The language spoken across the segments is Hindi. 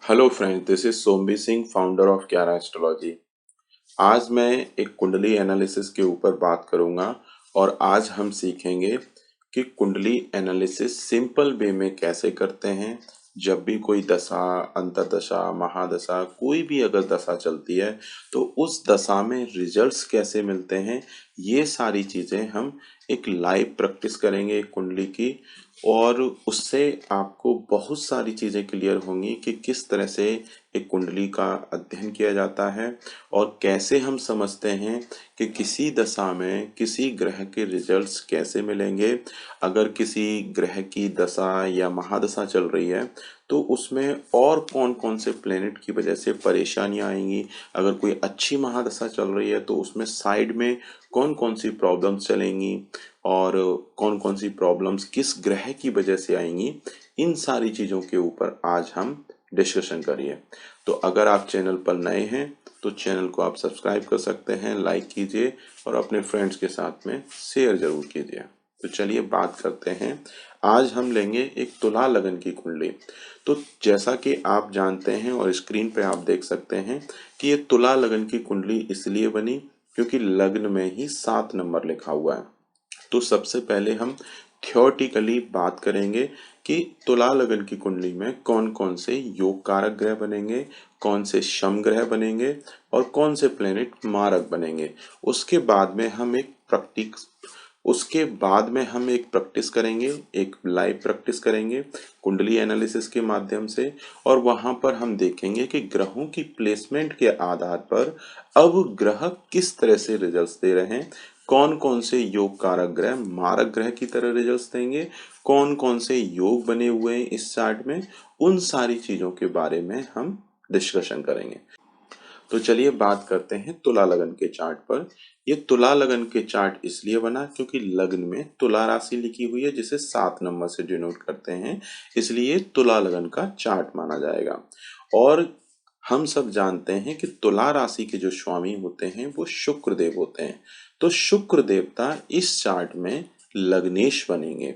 Hello friends, this is Sombi Singh, founder of Kyara astrology. आज मैं एक कुंडली एनालिसिस के ऊपर बात करूंगा और आज हम सीखेंगे कि कुंडली एनालिसिस सिंपल वे में कैसे करते हैं। जब भी कोई दशा, अंतर्दशा, महादशा, कोई भी अगर दशा चलती है तो उस दशा में रिजल्ट्स कैसे मिलते हैं, ये सारी चीज़ें हम एक लाइव प्रैक्टिस करेंगे एक कुंडली की। और उससे आपको बहुत सारी चीज़ें क्लियर होंगी कि किस तरह से एक कुंडली का अध्ययन किया जाता है और कैसे हम समझते हैं कि किसी दशा में किसी ग्रह के रिजल्ट्स कैसे मिलेंगे। अगर किसी ग्रह की दशा या महादशा चल रही है तो उसमें और कौन कौन से प्लेनेट की वजह से परेशानियां आएंगी। अगर कोई अच्छी महादशा चल रही है तो उसमें साइड में कौन कौन सी प्रॉब्लम्स चलेंगी और कौन कौन सी प्रॉब्लम्स किस ग्रह की वजह से आएंगी। इन सारी चीज़ों के ऊपर आज हम डिस्कशन करिए। तो अगर आप चैनल पर नए हैं तो चैनल को आप सब्सक्राइब कर सकते हैं, लाइक कीजिए और अपने फ्रेंड्स के साथ में शेयर जरूर कीजिए। तो चलिए बात करते हैं। आज हम लेंगे एक तुला लगन की कुंडली। तो जैसा कि आप जानते हैं और स्क्रीन पे आप देख सकते हैं कि ये तुला लगन की कुंडली इसलिए बनी क्योंकि लग्न में ही 7 नंबर लिखा हुआ है। तो सबसे पहले हम थ्योरेटिकली बात करेंगे कि तुला लगन की कुंडली में कौन कौन से योग कारक ग्रह बनेंगे, कौन से शम ग्रह बनेंगे और कौन से प्लेनेट मारक बनेंगे। उसके बाद में हम एक प्रैक्टिस करेंगे, एक लाइव प्रैक्टिस करेंगे कुंडली एनालिसिस के माध्यम से। और वहां पर हम देखेंगे कि ग्रहों की प्लेसमेंट के आधार पर अब ग्रह किस तरह से रिजल्ट्स दे रहे हैं, कौन कौन से योग कारक ग्रह मारक ग्रह की तरह रिजल्ट्स देंगे, कौन कौन से योग बने हुए हैं इस चार्ट में। उन सारी चीजों के बारे में हम डिस्कशन करेंगे। तो चलिए बात करते हैं तुला लगन के चार्ट पर। ये तुला लगन के चार्ट इसलिए बना क्योंकि लग्न में तुला राशि लिखी हुई है जिसे 7 नंबर से डिनोट करते हैं, इसलिए तुला लगन का चार्ट माना जाएगा। और हम सब जानते हैं कि तुला राशि के जो स्वामी होते हैं वो शुक्र देव होते हैं। तो शुक्र देवता इस चार्ट में लग्नेश बनेंगे।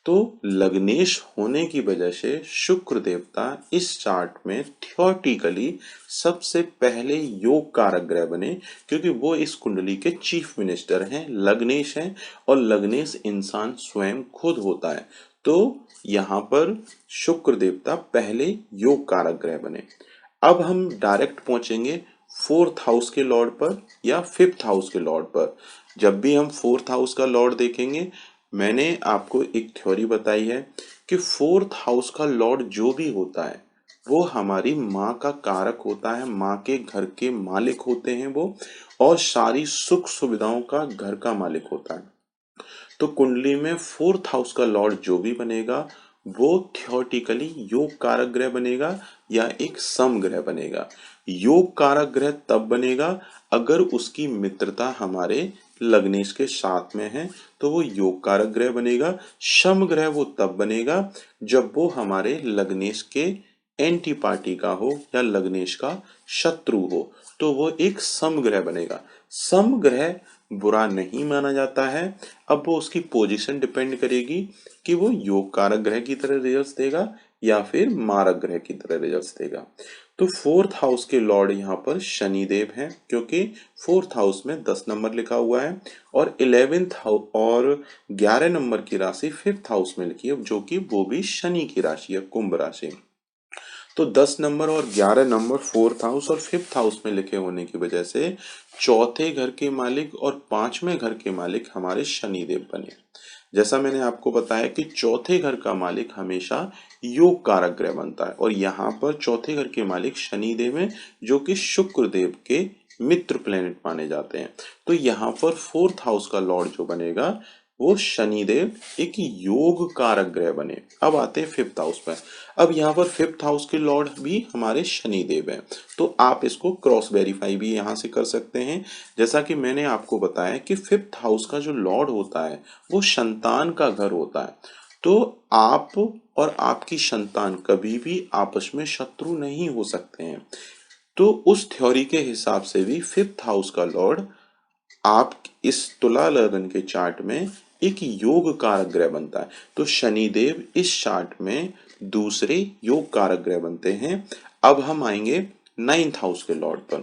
तो लग्नेश होने की वजह से शुक्र देवता इस चार्ट में थियोरेटिकली सबसे पहले योग कारक ग्रह बने, क्योंकि वो इस कुंडली के चीफ मिनिस्टर हैं, लग्नेश हैं। और लग्नेश इंसान स्वयं खुद होता है। तो यहाँ पर शुक्र देवता पहले योग कारक ग्रह बने। अब हम डायरेक्ट पहुंचेंगे 4th हाउस के लॉर्ड पर या 5th हाउस के लॉर्ड पर। जब भी हम 4th हाउस का लॉर्ड देखेंगे, मैंने आपको एक थ्योरी बताई है कि 4th हाउस का लॉर्ड जो भी होता है वो हमारी माँ का कारक होता है, माँ के घर के मालिक होते हैं वो, और सारी सुख सुविधाओं का घर का मालिक होता है। तो कुंडली में 4th हाउस का लॉर्ड जो भी बनेगा वो थियोरेटिकली योग कारक ग्रह बनेगा या एक सम ग्रह बनेगा। योग कारक ग्रह तब बनेगा अगर उसकी मित्रता हमारे लग्नेश के साथ में है, तो वो योग कारक ग्रह बनेगा। शम ग्रह वो तब बनेगा जब वो हमारे लग्नेश के एंटी पार्टी का हो या लग्नेश का शत्रु हो, तो वो एक सम ग्रह बनेगा। सम ग्रह बुरा नहीं माना जाता है। अब वो उसकी पोजीशन डिपेंड करेगी कि वो योग कारक ग्रह की तरह रिजल्ट्स देगा या फिर मारक ग्रह की तरह रिजल्ट्स देगा। तो 4th हाउस के लॉर्ड यहाँ पर शनि देव हैं, क्योंकि 4th हाउस में 10 नंबर लिखा हुआ है और 11th हाउस और 11 नंबर की राशि 5th हाउस में लिखी है, जो कि वो भी शनि की राशि है, कुंभ राशि। तो 10 नंबर और 11 नंबर 4th हाउस और 5th हाउस में लिखे होने की वजह से चौथे घर के मालिक और 5वें घर के मालिक हमारे शनिदेव बने। जैसा मैंने आपको बताया कि चौथे घर का मालिक हमेशा योग कारक ग्रह बनता है, और यहाँ पर चौथे घर के मालिक शनिदेव हैं, जो कि शुक्र देव के मित्र प्लेनेट माने जाते हैं। तो यहाँ पर 4th हाउस का लॉर्ड जो बनेगा वो शनिदेव एक योग कारक ग्रह बने। अब आते हैं 5th हाउस पर। अब यहाँ पर 5th हाउस के लॉर्ड भी हमारे शनिदेव हैं, तो आप इसको क्रॉस वेरीफाई भी यहाँ से कर सकते हैं। जैसा कि मैंने आपको बताया कि 5th हाउस का जो लॉर्ड होता है वो संतान का घर होता है। तो आप और आपकी संतान कभी भी आपस में शत्रु नहीं हो सकते हैं। तो उस थ्योरी के हिसाब से भी 5th हाउस का लॉर्ड आप इस तुला लगन के चार्ट में एक योग कारक ग्रह बनता है। तो शनिदेव इस चार्ट में दूसरे योग कारक ग्रह बनते हैं। अब हम आएंगे नाइन्थ हाउस के लॉर्ड पर।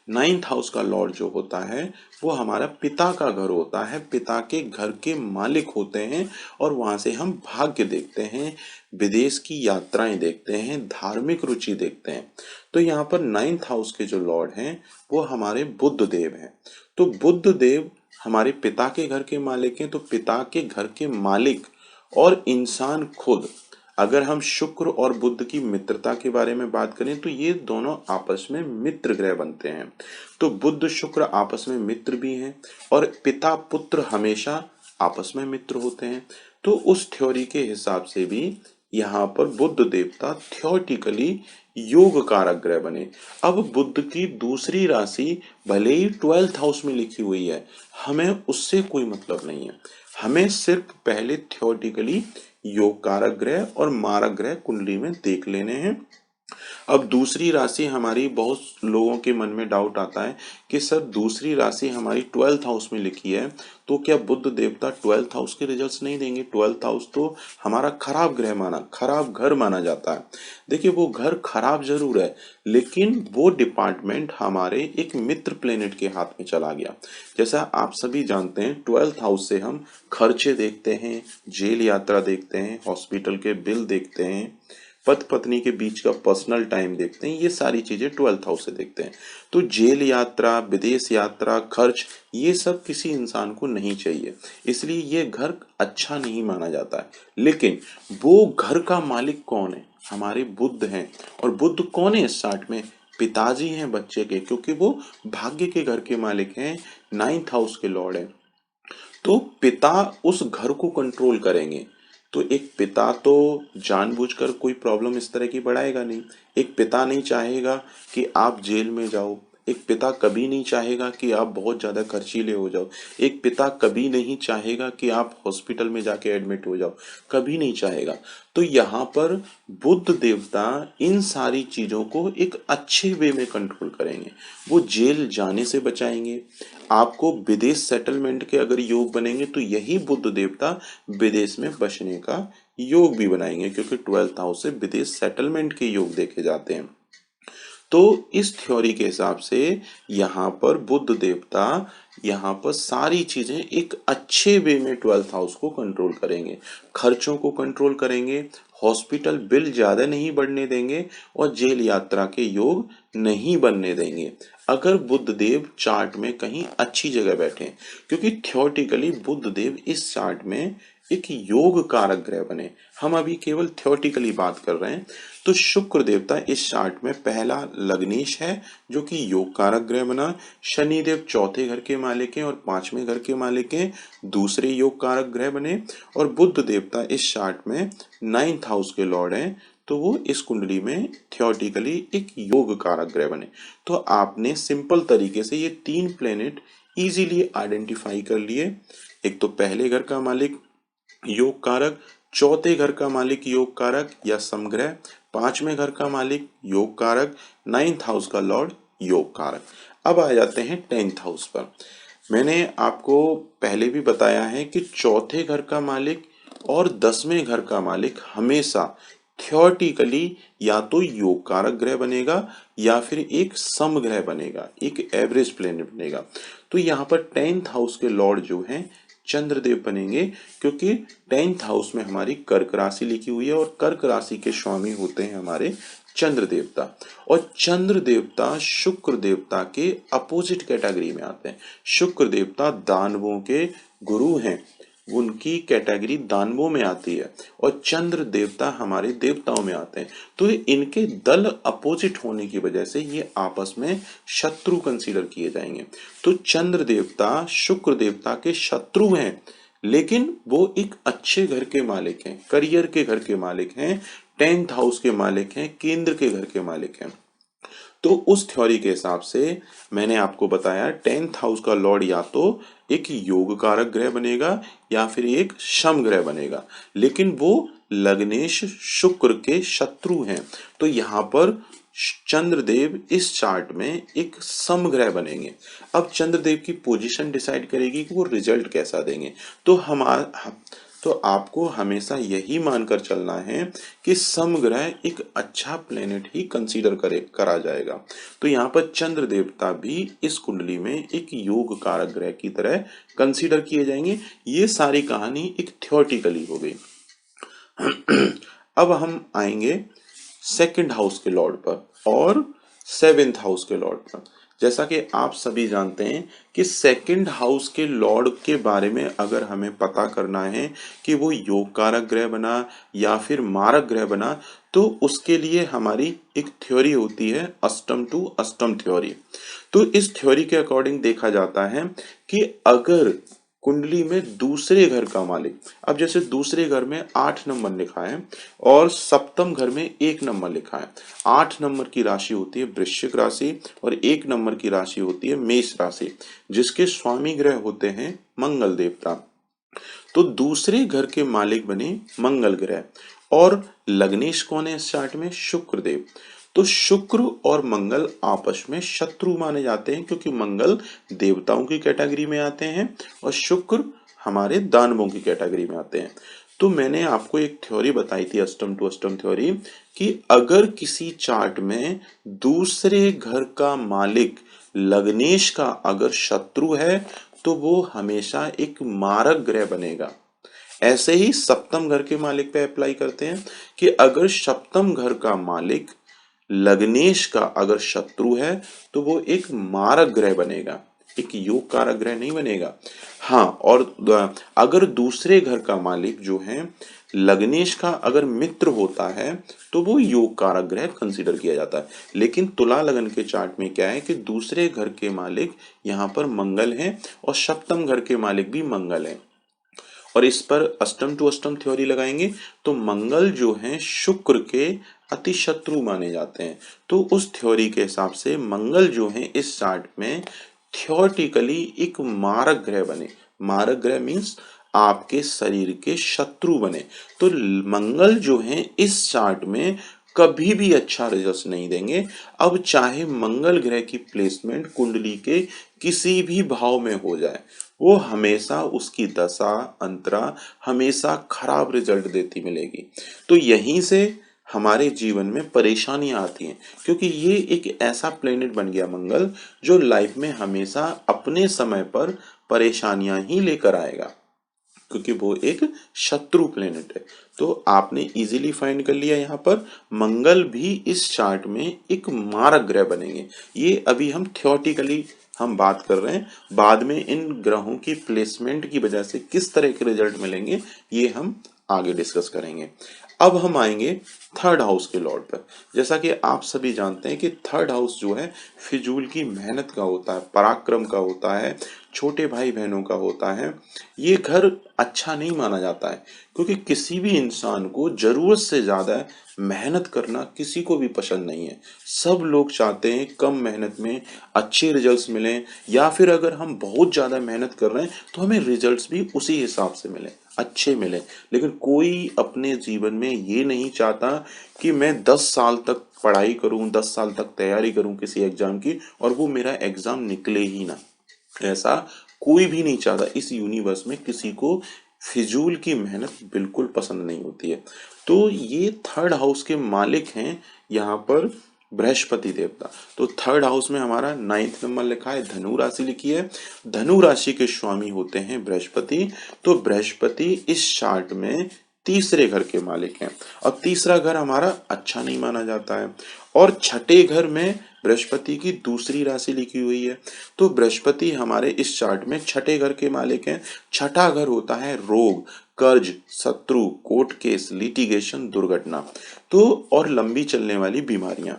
नाइन्थ हाउस का लॉर्ड जो होता है वो हमारा पिता का घर होता है, पिता के घर के मालिक होते हैं, और वहां से हम भाग्य देखते हैं, विदेश की यात्राएं देखते हैं, धार्मिक रुचि देखते हैं। तो यहाँ पर नाइन्थ हाउस के जो लॉर्ड हैं वो हमारे बुध देव हैं। तो बुध देव हमारे पिता के घर के मालिक हैं। तो पिता के घर के मालिक और इंसान खुद, अगर हम शुक्र और बुध की मित्रता के बारे में बात करें तो ये दोनों आपस में मित्र ग्रह बनते हैं। तो बुध शुक्र आपस में मित्र भी हैं, और पिता पुत्र हमेशा आपस में मित्र होते हैं। तो उस थ्योरी के हिसाब से भी यहाँ पर बुध देवता थ्योरेटिकली योग कारक ग्रह बने। अब बुध की दूसरी राशि भले ही 12th हाउस में लिखी हुई है, हमें उससे कोई मतलब नहीं है। हमें सिर्फ पहले थ्योरेटिकली योग कारक ग्रह और मारक ग्रह कुंडली में देख लेने हैं। अब दूसरी राशि हमारी, बहुत लोगों के मन में डाउट आता है कि सर दूसरी राशि हमारी 12th हाउस में लिखी है, तो क्या बुध देवता 12th हाउस के रिजल्ट्स नहीं देंगे? 12th हाउस तो हमारा खराब ग्रह माना, खराब घर माना जाता है। देखिए वो घर खराब जरूर है, लेकिन वो डिपार्टमेंट हमारे एक मित्र प्लेनेट के हाथ में चला गया। जैसा आप सभी जानते हैं 12th हाउस से हम खर्चे देखते हैं, जेल यात्रा देखते हैं, हॉस्पिटल के बिल देखते हैं, पति पत्नी के बीच का पर्सनल टाइम देखते हैं। ये सारी चीजें 12th हाउस से देखते हैं। तो जेल यात्रा, विदेश यात्रा, खर्च, ये सब किसी इंसान को नहीं चाहिए, इसलिए ये घर अच्छा नहीं माना जाता है। लेकिन वो घर का मालिक कौन है? हमारे बुध हैं। और बुध कौन है इस चार्ट में? पिताजी हैं बच्चे के, क्योंकि वो भाग्य के घर के मालिक हैं, 9th हाउस के लॉर्ड हैं। तो पिता उस घर को कंट्रोल करेंगे। तो एक पिता तो जानबूझकर कोई प्रॉब्लम इस तरह की बढ़ाएगा नहीं। एक पिता नहीं चाहेगा कि आप जेल में जाओ। एक पिता कभी नहीं चाहेगा कि आप बहुत ज्यादा खर्चीले हो जाओ। एक पिता कभी नहीं चाहेगा कि आप हॉस्पिटल में जाके एडमिट हो जाओ, कभी नहीं चाहेगा। तो यहाँ पर बुध देवता इन सारी चीजों को एक अच्छे वे में कंट्रोल करेंगे। वो जेल जाने से बचाएंगे आपको। विदेश सेटलमेंट के अगर योग बनेंगे तो यही बुध देवता विदेश में बसने का योग भी बनाएंगे, क्योंकि 12th हाउस से विदेश सेटलमेंट के योग देखे जाते हैं। तो इस थ्योरी के हिसाब से यहाँ पर बुध देवता यहाँ पर सारी चीजें एक अच्छे वे में 12th हाउस को कंट्रोल करेंगे, खर्चों को कंट्रोल करेंगे, हॉस्पिटल बिल ज्यादा नहीं बढ़ने देंगे, और जेल यात्रा के योग नहीं बनने देंगे अगर बुध देव चार्ट में कहीं अच्छी जगह बैठे। क्योंकि थ्योरेटिकली बुध देव इस चार्ट में एक योग कारक ग्रह बने। हम अभी केवल थ्योरेटिकली बात कर रहे हैं। तो शुक्र देवता इस चार्ट में पहला लग्नेश है जो कि योग कारक ग्रह बना। शनि देव चौथे घर के मालिक हैं और 5वें घर के मालिक हैं, दूसरे योग कारक ग्रह बने। और बुध देवता इस चार्ट में 9th हाउस के लॉर्ड हैं, तो वो इस कुंडली में थ्योरेटिकली एक योग कारक ग्रह बने। तो आपने सिंपल तरीके से ये 3 प्लेनेट इजीली आइडेंटिफाई कर लिए। एक तो पहले घर का मालिक योग कारक, चौथे घर का मालिक योग कारक या समग्रह, 5वें घर का मालिक योग कारक, 9th हाउस का लॉर्ड योग कारक। अब आ जाते हैं 10th हाउस पर। मैंने आपको पहले भी बताया है कि चौथे घर का मालिक और 10वें घर का मालिक हमेशा थ्योरेटिकली या तो योग कारक ग्रह बनेगा या फिर एक समग्रह बनेगा, एक एवरेज प्लेनेट बनेगा। तो यहाँ पर 10th हाउस के लॉर्ड जो हैं चंद्रदेव बनेंगे, क्योंकि 10th हाउस में हमारी कर्क राशि लिखी हुई है और कर्क राशि के स्वामी होते हैं हमारे चंद्र देवता। और चंद्र देवता शुक्र देवता के अपोजिट कैटेगरी में आते हैं। शुक्र देवता दानवों के गुरु हैं, उनकी कैटेगरी दानवों में आती है, और चंद्र देवता हमारे देवताओं में आते हैं। तो इनके दल अपोजिट होने की वजह से ये आपस में शत्रु कंसीडर किए जाएंगे। तो चंद्र देवता शुक्र देवता के शत्रु हैं, लेकिन वो एक अच्छे घर के मालिक हैं, करियर के घर के मालिक हैं, 10th हाउस के मालिक हैं, केंद्र के घर के मालिक हैं। तो उस थ्योरी के हिसाब से मैंने आपको बताया 10th हाउस का लॉर्ड या तो एक योग कारक ग्रह बनेगा या फिर एक शम ग्रह बनेगा, लेकिन वो लग्नेश शुक्र के शत्रु हैं। तो यहाँ पर चंद्रदेव इस चार्ट में एक समग्रह बनेंगे। अब चंद्रदेव की पोजीशन डिसाइड करेगी कि वो रिजल्ट कैसा देंगे। तो तो आपको हमेशा यही मानकर चलना है कि समग्रह एक अच्छा प्लेनेट ही कंसीडर करा जाएगा। तो यहाँ पर चंद्र देवता भी इस कुंडली में एक योग कारक ग्रह की तरह कंसीडर किए जाएंगे। ये सारी कहानी एक थ्योरेटिकली हो गई। अब हम आएंगे सेकंड हाउस के लॉर्ड पर और सेवेंथ हाउस के लॉर्ड पर। जैसा कि आप सभी जानते हैं कि सेकंड हाउस के लॉर्ड के बारे में अगर हमें पता करना है कि वो योग कारक ग्रह बना या फिर मारक ग्रह बना, तो उसके लिए हमारी एक थ्योरी होती है अष्टम टू अष्टम थ्योरी। तो इस थ्योरी के अकॉर्डिंग देखा जाता है कि अगर कुंडली में दूसरे घर का मालिक, अब जैसे दूसरे घर में 8 नंबर लिखा है और सप्तम घर में 1 नंबर लिखा है। 8 नंबर की राशि होती है वृश्चिक राशि और 1 नंबर की राशि होती है मेष राशि, जिसके स्वामी ग्रह होते हैं मंगल देवता। तो दूसरे घर के मालिक बने मंगल ग्रह और लग्नेश कौन है इस चार्ट में? शुक्र देव। तो शुक्र और मंगल आपस में शत्रु माने जाते हैं, क्योंकि मंगल देवताओं की कैटेगरी में आते हैं और शुक्र हमारे दानवों की कैटेगरी में आते हैं। तो मैंने आपको एक थ्योरी बताई थी अष्टम टू अष्टम थ्योरी कि अगर किसी चार्ट में दूसरे घर का मालिक लग्नेश का अगर शत्रु है तो वो हमेशा एक मारक ग्रह बनेगा। ऐसे ही सप्तम घर के मालिक पे अप्लाई करते हैं कि अगर सप्तम घर का मालिक लग्नेश का अगर शत्रु है तो वो एक मारक ग्रह बनेगा, एक योग कारक ग्रह नहीं बनेगा। हाँ, और अगर दूसरे घर का मालिक जो है लग्नेश का अगर मित्र होता है तो वो योग कारक ग्रह कंसीडर किया जाता है। लेकिन तुला लगन के चार्ट में क्या है कि दूसरे घर के मालिक यहाँ पर मंगल हैं और सप्तम घर के मालिक भी मंगल हैं, और इस पर अष्टम टू अष्टम थ्योरी लगाएंगे तो मंगल जो है शुक्र के अति शत्रु माने जाते हैं। तो उस थ्योरी के हिसाब से मंगल जो है इस चार्ट में थियोरेटिकली एक मारक ग्रह बने। मारक ग्रह मीन्स आपके शरीर के शत्रु बने। तो मंगल जो है इस चार्ट में कभी भी अच्छा रिजल्ट नहीं देंगे। अब चाहे मंगल ग्रह की प्लेसमेंट कुंडली के किसी भी भाव में हो जाए, वो हमेशा उसकी दशा अंतरा हमेशा खराब रिजल्ट देती मिलेगी। तो यहीं से हमारे जीवन में परेशानियां आती हैं, क्योंकि ये एक ऐसा प्लेनेट बन गया मंगल जो लाइफ में हमेशा अपने समय पर परेशानियां ही लेकर आएगा, क्योंकि वो एक शत्रु प्लेनेट है। तो आपने इजीली फाइंड कर लिया यहाँ पर मंगल भी इस चार्ट में एक मारक ग्रह बनेंगे। ये अभी हम थियोरेटिकली हम बात कर रहे हैं, बाद में इन ग्रहों की प्लेसमेंट की वजह से किस तरह के रिजल्ट मिलेंगे ये हम आगे डिस्कस करेंगे। अब हम आएंगे थर्ड हाउस के लॉर्ड पर। जैसा कि आप सभी जानते हैं कि थर्ड हाउस जो है फिजूल की मेहनत का होता है, पराक्रम का होता है, छोटे भाई बहनों का होता है। ये घर अच्छा नहीं माना जाता है, क्योंकि किसी भी इंसान को जरूरत से ज्यादा मेहनत करना किसी को भी पसंद नहीं है। सब लोग चाहते हैं कम मेहनत में अच्छे रिजल्ट्स मिलें, या फिर अगर हम बहुत ज्यादा मेहनत कर रहे हैं तो हमें रिजल्ट्स भी उसी हिसाब से मिले, अच्छे मिले। लेकिन कोई अपने जीवन में ये नहीं चाहता कि मैं 10 साल तक पढ़ाई करूं, 10 साल तक तैयारी करूं किसी एग्जाम की और वो मेरा एग्जाम निकले ही ना। ऐसा कोई भी नहीं चाहता। इस यूनिवर्स में किसी को फिजूल की मेहनत बिल्कुल पसंद नहीं होती है। तो ये थर्ड हाउस के मालिक हैं यहाँ पर बृहस्पति देवता। तो थर्ड हाउस में हमारा 9th नंबर लिखा है, धनु राशि लिखी है। धनु राशि के स्वामी होते हैं बृहस्पति। तो बृहस्पति इस चार्ट में तीसरे घर के मालिक हैं। अब तीसरा घर हमारा अच्छा नहीं माना जाता है, और छठे घर में बृहस्पति की दूसरी राशि लिखी हुई है। तो बृहस्पति हमारे इस चार्ट में छठे घर के मालिक हैं। छठा घर होता है रोग, कर्ज, शत्रु, कोर्ट केस, लिटिगेशन, दुर्घटना, तो और लंबी चलने वाली बीमारियां,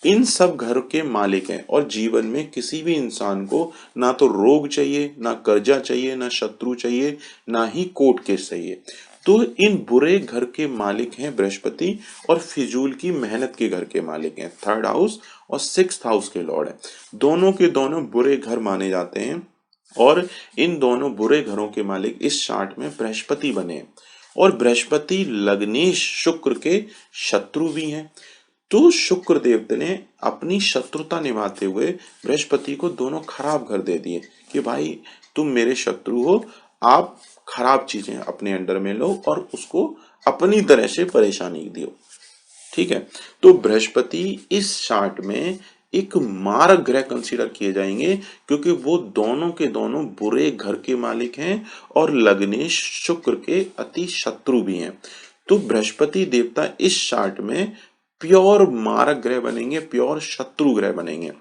इन सब घर के मालिक हैं। और जीवन में किसी भी इंसान को ना तो रोग चाहिए, ना कर्जा चाहिए, ना शत्रु चाहिए, ना ही कोर्ट केस चाहिए। तो इन बुरे घर के मालिक हैं बृहस्पति, और फिजूल की मेहनत के घर के मालिक हैं थर्ड हाउस, और 6th हाउस के लॉर्ड हैं। दोनों के दोनों बुरे घर माने जाते हैं, और इन दोनों बुरे घरों के मालिक इस चार्ट में बृहस्पति बने हैं। और बृहस्पति लग्नेश शुक्र के शत्रु भी हैं। तो शुक्र देवता ने अपनी शत्रुता निभाते हुए बृहस्पति को दोनों खराब घर दे दिए कि भाई तुम मेरे शत्रु हो, आप खराब चीजें अपने अंडर में लो और उसको अपनी तरह से परेशानी दो। ठीक है, तो बृहस्पति इस चार्ट में एक मारक ग्रह कंसीडर किए जाएंगे क्योंकि वो दोनों के दोनों बुरे घर के मालिक हैं और लग्नेश शुक्र के अति शत्रु भी हैं। तो बृहस्पति देवता इस चार्ट में प्योर मारक ग्रह बनेंगे, प्योर शत्रु ग्रह बनेंगे।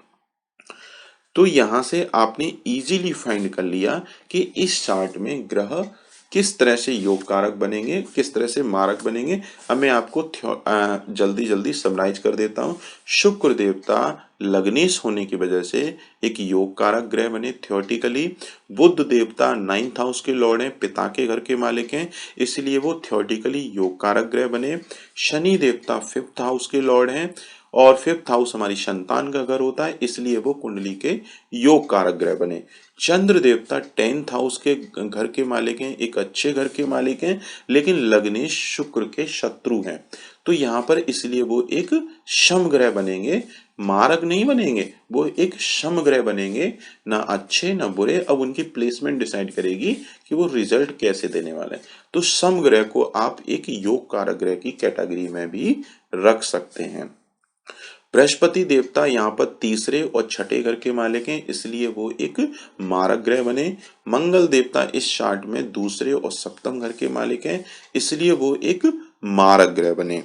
तो यहां से आपने इजीली फाइंड कर लिया कि इस चार्ट में ग्रह किस तरह से योग कारक बनेंगे, किस तरह से मारक बनेंगे। अब मैं आपको जल्दी जल्दी समराइज कर देता हूं। शुक्र देवता लग्नेश होने की वजह से एक योग कारक ग्रह बने थियोटिकली। बुध देवता 9th हाउस के लॉर्ड हैं, पिता के घर के मालिक हैं, इसलिए वो थियोटिकली योग कारक ग्रह बने। शनि देवता 5th हाउस के लॉर्ड हैं और 5th हाउस हमारी संतान का घर होता है, इसलिए वो कुंडली के योग कारक ग्रह बने। चंद्र देवता 10th हाउस के घर के मालिक हैं, एक अच्छे घर के मालिक हैं, लेकिन लग्नेश शुक्र के शत्रु हैं। तो यहाँ पर इसलिए वो एक शम ग्रह बनेंगे, मारक नहीं बनेंगे, वो एक शम ग्रह बनेंगे, ना अच्छे ना बुरे। अब उनकी प्लेसमेंट डिसाइड करेगी कि वो रिजल्ट कैसे देने वाले हैं। तो सम ग्रह को आप एक योग कारक ग्रह की कैटेगरी में भी रख सकते हैं। बृहस्पति देवता यहाँ पर तीसरे और छठे घर के मालिक हैं, इसलिए वो एक मारक ग्रह बने। मंगल देवता इस चार्ट में दूसरे और सप्तम घर के मालिक हैं, इसलिए वो एक मारक ग्रह बने।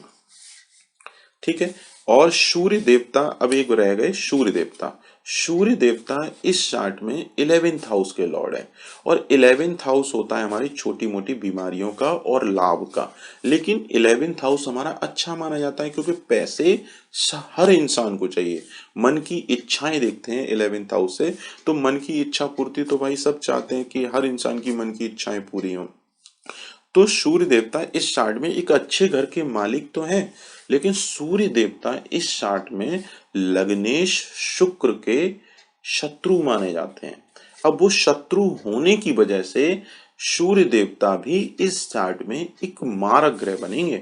ठीक है, और सूर्य देवता, अब एक रह गए सूर्य देवता। सूर्य देवता इस चार्ट में 11th हाउस के लॉर्ड है और 11th हाउस होता है हमारी छोटी मोटी बीमारियों का और लाभ का। लेकिन 11th हाउस हमारा अच्छा माना जाता है क्योंकि पैसे हर इंसान को चाहिए, मन की इच्छाएं देखते हैं 11th हाउस से, तो मन की इच्छा पूर्ति तो भाई सब चाहते हैं कि हर इंसान की मन की इच्छाएं पूरी हों। तो सूर्य देवता इस चार्ट में एक अच्छे घर के मालिक तो हैं, लेकिन सूर्य देवता इस चार्ट में लग्नेश शुक्र के शत्रु माने जाते हैं। अब वो शत्रु होने की वजह से सूर्य देवता भी इस चार्ट में एक मारक ग्रह बनेंगे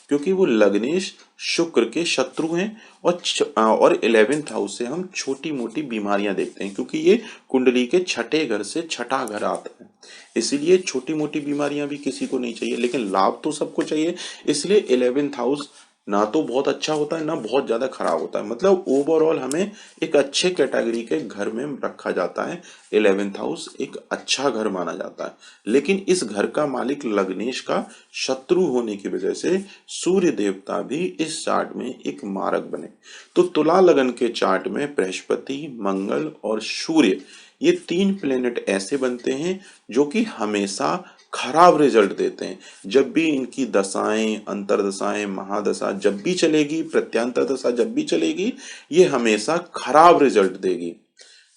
क्योंकि वो लग्नेश शुक्र के शत्रु हैं और 11th हाउस से हम छोटी मोटी बीमारियां देखते हैं क्योंकि ये कुंडली के छठे घर से छठा घर आता है। इसीलिए छोटी मोटी बीमारियां भी किसी को नहीं चाहिए, लेकिन लाभ तो सबको चाहिए। इसलिए 11th हाउस ना तो बहुत अच्छा होता है ना बहुत ज्यादा खराब होता है, मतलब ओवरऑल हमें एक अच्छे कैटेगरी के घर में रखा जाता है। 11th हाउस एक अच्छा घर माना जाता है, लेकिन इस घर का मालिक लग्नेश का शत्रु होने की वजह से सूर्य देवता भी इस चार्ट में एक मारक बने। तो तुला लगन के चार्ट में बृहस्पति, मंगल और सूर्य, ये तीन प्लेनेट ऐसे बनते हैं जो कि हमेशा खराब रिजल्ट देते हैं। जब भी इनकी दशाएं, अंतरदशाएं, महादशा जब भी चलेगी, प्रत्यांतर दशा जब भी चलेगी, ये हमेशा खराब रिजल्ट देगी।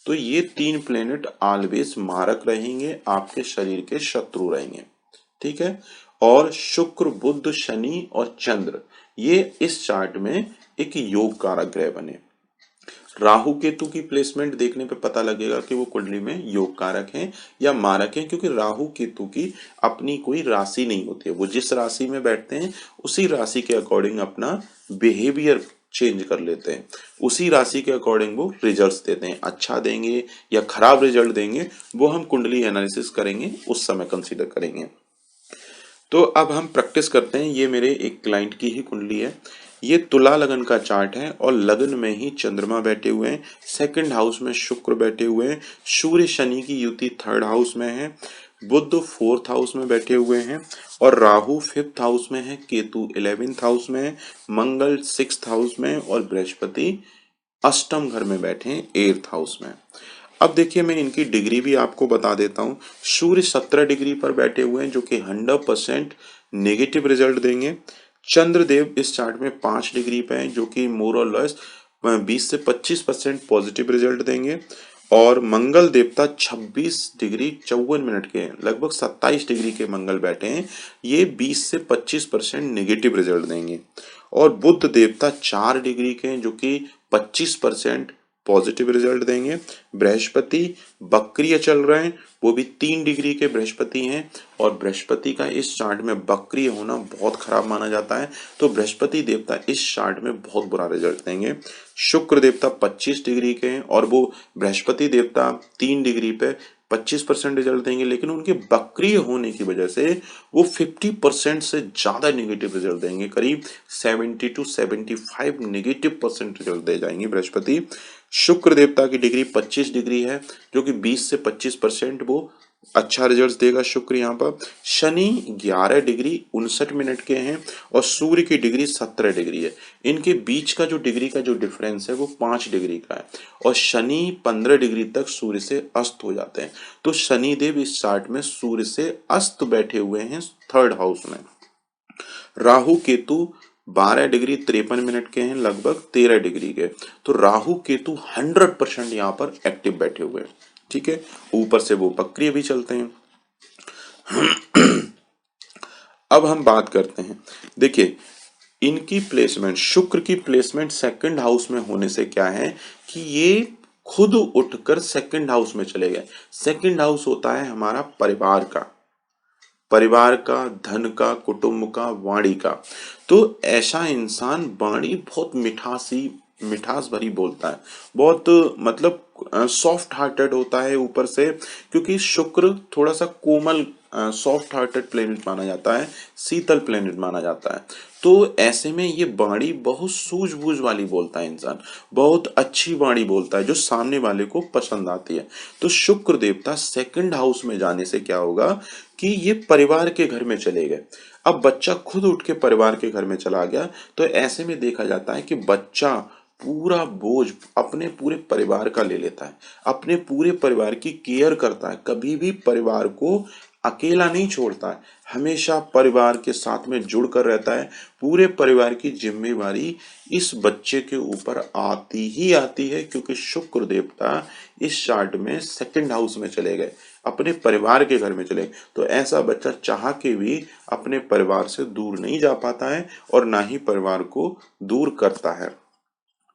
तो ये तीन प्लेनेट ऑलवेज मारक रहेंगे, आपके शरीर के शत्रु रहेंगे। ठीक है, और शुक्र, बुध, शनि और चंद्र ये इस चार्ट में एक योग कारक ग्रह बने। राहु केतु की प्लेसमेंट देखने पे पता लगेगा कि वो कुंडली में योग कारक हैं या मारक हैं, क्योंकि राहु केतु की अपनी कोई राशि नहीं होती है। वो जिस राशि में बैठते हैं उसी राशि के अकॉर्डिंग अपना बिहेवियर चेंज कर लेते हैं, उसी राशि के अकॉर्डिंग वो रिजल्ट्स देते हैं। अच्छा देंगे या खराब रिजल्ट देंगे वो हम कुंडली एनालिसिस करेंगे, उस समय कंसीडर करेंगे। तो अब हम प्रैक्टिस करते हैं। ये मेरे एक क्लाइंट की ही कुंडली है। ये तुला लगन का चार्ट है और लगन में ही चंद्रमा बैठे हुए हैं, सेकंड हाउस में शुक्र बैठे हुए हैं, सूर्य शनि की युति 3rd हाउस में है, बुध 4th हाउस में बैठे हुए हैं और राहु 5th हाउस में है, केतु 11th हाउस में है, मंगल 6th हाउस में और बृहस्पति अष्टम घर में बैठे हैं 8th हाउस में। अब देखिए मैं इनकी डिग्री भी आपको बता देता हूँ। सूर्य 17 डिग्री पर बैठे हुए हैं जो कि 100% नेगेटिव रिजल्ट देंगे। चंद्रदेव इस चार्ट में 5 डिग्री पे हैं जो कि मोर और लेस 20 से 25% पॉजिटिव रिजल्ट देंगे। और मंगल देवता 26 डिग्री 54 मिनट के हैं, लगभग 27 डिग्री के मंगल बैठे हैं, ये 20 से 25% नेगेटिव रिजल्ट देंगे। और बुध देवता 4 डिग्री के हैं जो कि 25% पॉजिटिव रिजल्ट देंगे। बृहस्पति बक्रिय चल रहे हैं, वो भी 3 डिग्री के बृहस्पति हैं और बृहस्पति का इस चार्ट में बक्रिय होना बहुत खराब माना जाता है, तो बृहस्पति देवता इस चार्ट में बहुत बुरा रिजल्ट देंगे। शुक्र देवता 25 डिग्री के हैं और वो बृहस्पति देवता 3 डिग्री पे 25% रिजल्ट देंगे, लेकिन उनके वक्रीय होने की वजह से वो 50% से ज्यादा नेगेटिव रिजल्ट देंगे, करीब 70 to 75 नेगेटिव परसेंट रिजल्ट दे जाएंगे बृहस्पति। शुक्र देवता की डिग्री 25 डिग्री है, जो कि 20 से 25% वो अच्छा रिजल्ट देगा शुक्र यहाँ पर। शनि 11 डिग्री 59 मिनट के हैं और सूर्य की डिग्री 17 डिग्री है। इनके बीच का जो डिग्री का जो डिफरेंस है वो 5 डिग्री का है, और शनि 15 डिग्री तक सूर्य से अस्त हो जाते हैं। तो शनिदेव इस चार्ट में सूर्य से अस्त बैठे हुए हैं थर्ड हाउस में। राहु केतु 12 डिग्री 53 मिनट के हैं, लगभग 13 डिग्री के। तो राहु केतु 100% यहाँ पर एक्टिव बैठे हुए हैं। ठीक है, ऊपर से वो वक्रीय भी चलते हैं। अब हम बात करते हैं, देखिए इनकी प्लेसमेंट, शुक्र की प्लेसमेंट सेकंड हाउस में होने से क्या है कि ये खुद उठकर सेकंड हाउस में चले गए। सेकंड हाउस होता है हमारा परिवार का, परिवार का, धन का, कुटुंब का, वाणी का। तो ऐसा इंसान वाणी बहुत मिठास भरी बोलता है, बहुत मतलब सॉफ्ट हार्टेड होता है ऊपर से, क्योंकि शुक्र थोड़ा सा कोमल सॉफ्ट हार्टेड प्लेनेट माना जाता है, शीतल प्लेनेट माना जाता है। तो ऐसे में ये वाणी बहुत सूझबूझ वाली बोलता है इंसान, बहुत अच्छी वाणी बोलता है जो सामने वाले को पसंद आती है। तो शुक्र देवता सेकंड हाउस में जाने से क्या होगा कि ये परिवार के घर में चले गए। अब बच्चा खुद उठ के परिवार के घर में चला गया, तो ऐसे में देखा जाता है कि बच्चा पूरा बोझ अपने पूरे परिवार का ले लेता है, अपने पूरे परिवार की केयर करता है, कभी भी परिवार को अकेला नहीं छोड़ता है, हमेशा परिवार के साथ में जुड़कर रहता है। पूरे परिवार की जिम्मेवारी इस बच्चे के ऊपर आती ही आती है, क्योंकि शुक्र देवता इस चार्ट में सेकंड हाउस में चले गए, अपने परिवार के घर में चले। तो ऐसा बच्चा चाह के भी अपने परिवार से दूर नहीं जा पाता है और ना ही परिवार को दूर करता है।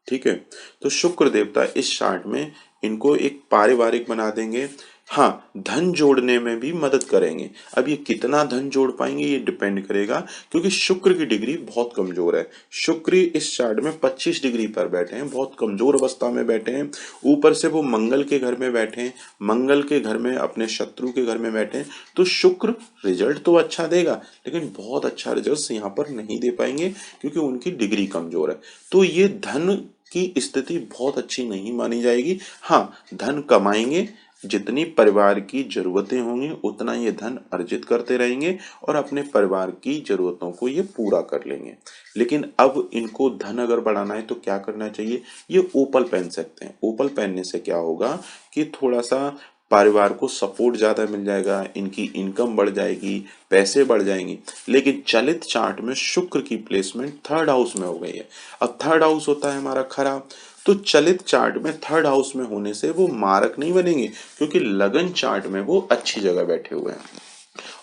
ठीक है, तो शुक्र देवता इस चार्ट में इनको एक पारिवारिक बना देंगे। हाँ, धन जोड़ने में भी मदद करेंगे। अब ये कितना धन जोड़ पाएंगे ये डिपेंड करेगा, क्योंकि शुक्र की डिग्री बहुत कमजोर है। शुक्र इस चार्ट में 25 डिग्री पर बैठे हैं, बहुत कमजोर अवस्था में बैठे हैं। ऊपर से वो मंगल के घर में बैठे हैं, मंगल के घर में अपने शत्रु के घर में बैठे हैं। तो शुक्र रिजल्ट तो अच्छा देगा, लेकिन बहुत अच्छा रिजल्ट यहाँ पर नहीं दे पाएंगे, क्योंकि उनकी डिग्री कमजोर है। तो ये धन की स्थिति बहुत अच्छी नहीं मानी जाएगी। हाँ, धन कमाएंगे, जितनी परिवार की जरूरतें होंगी उतना ये धन अर्जित करते रहेंगे और अपने परिवार की जरूरतों को ये पूरा कर लेंगे। लेकिन अब इनको धन अगर बढ़ाना है तो क्या करना चाहिए, ये ओपल पहन सकते हैं। ओपल पहनने से क्या होगा कि थोड़ा सा परिवार को सपोर्ट ज्यादा मिल जाएगा, इनकी इनकम बढ़ जाएगी, पैसे बढ़ जाएंगे। लेकिन चलित चार्ट में शुक्र की प्लेसमेंट थर्ड हाउस में हो गई है। अब थर्ड हाउस होता है हमारा खराब, तो चलित चार्ट में थर्ड हाउस में होने से वो मारक नहीं बनेंगे, क्योंकि लगन चार्ट में वो अच्छी जगह बैठे हुए हैं।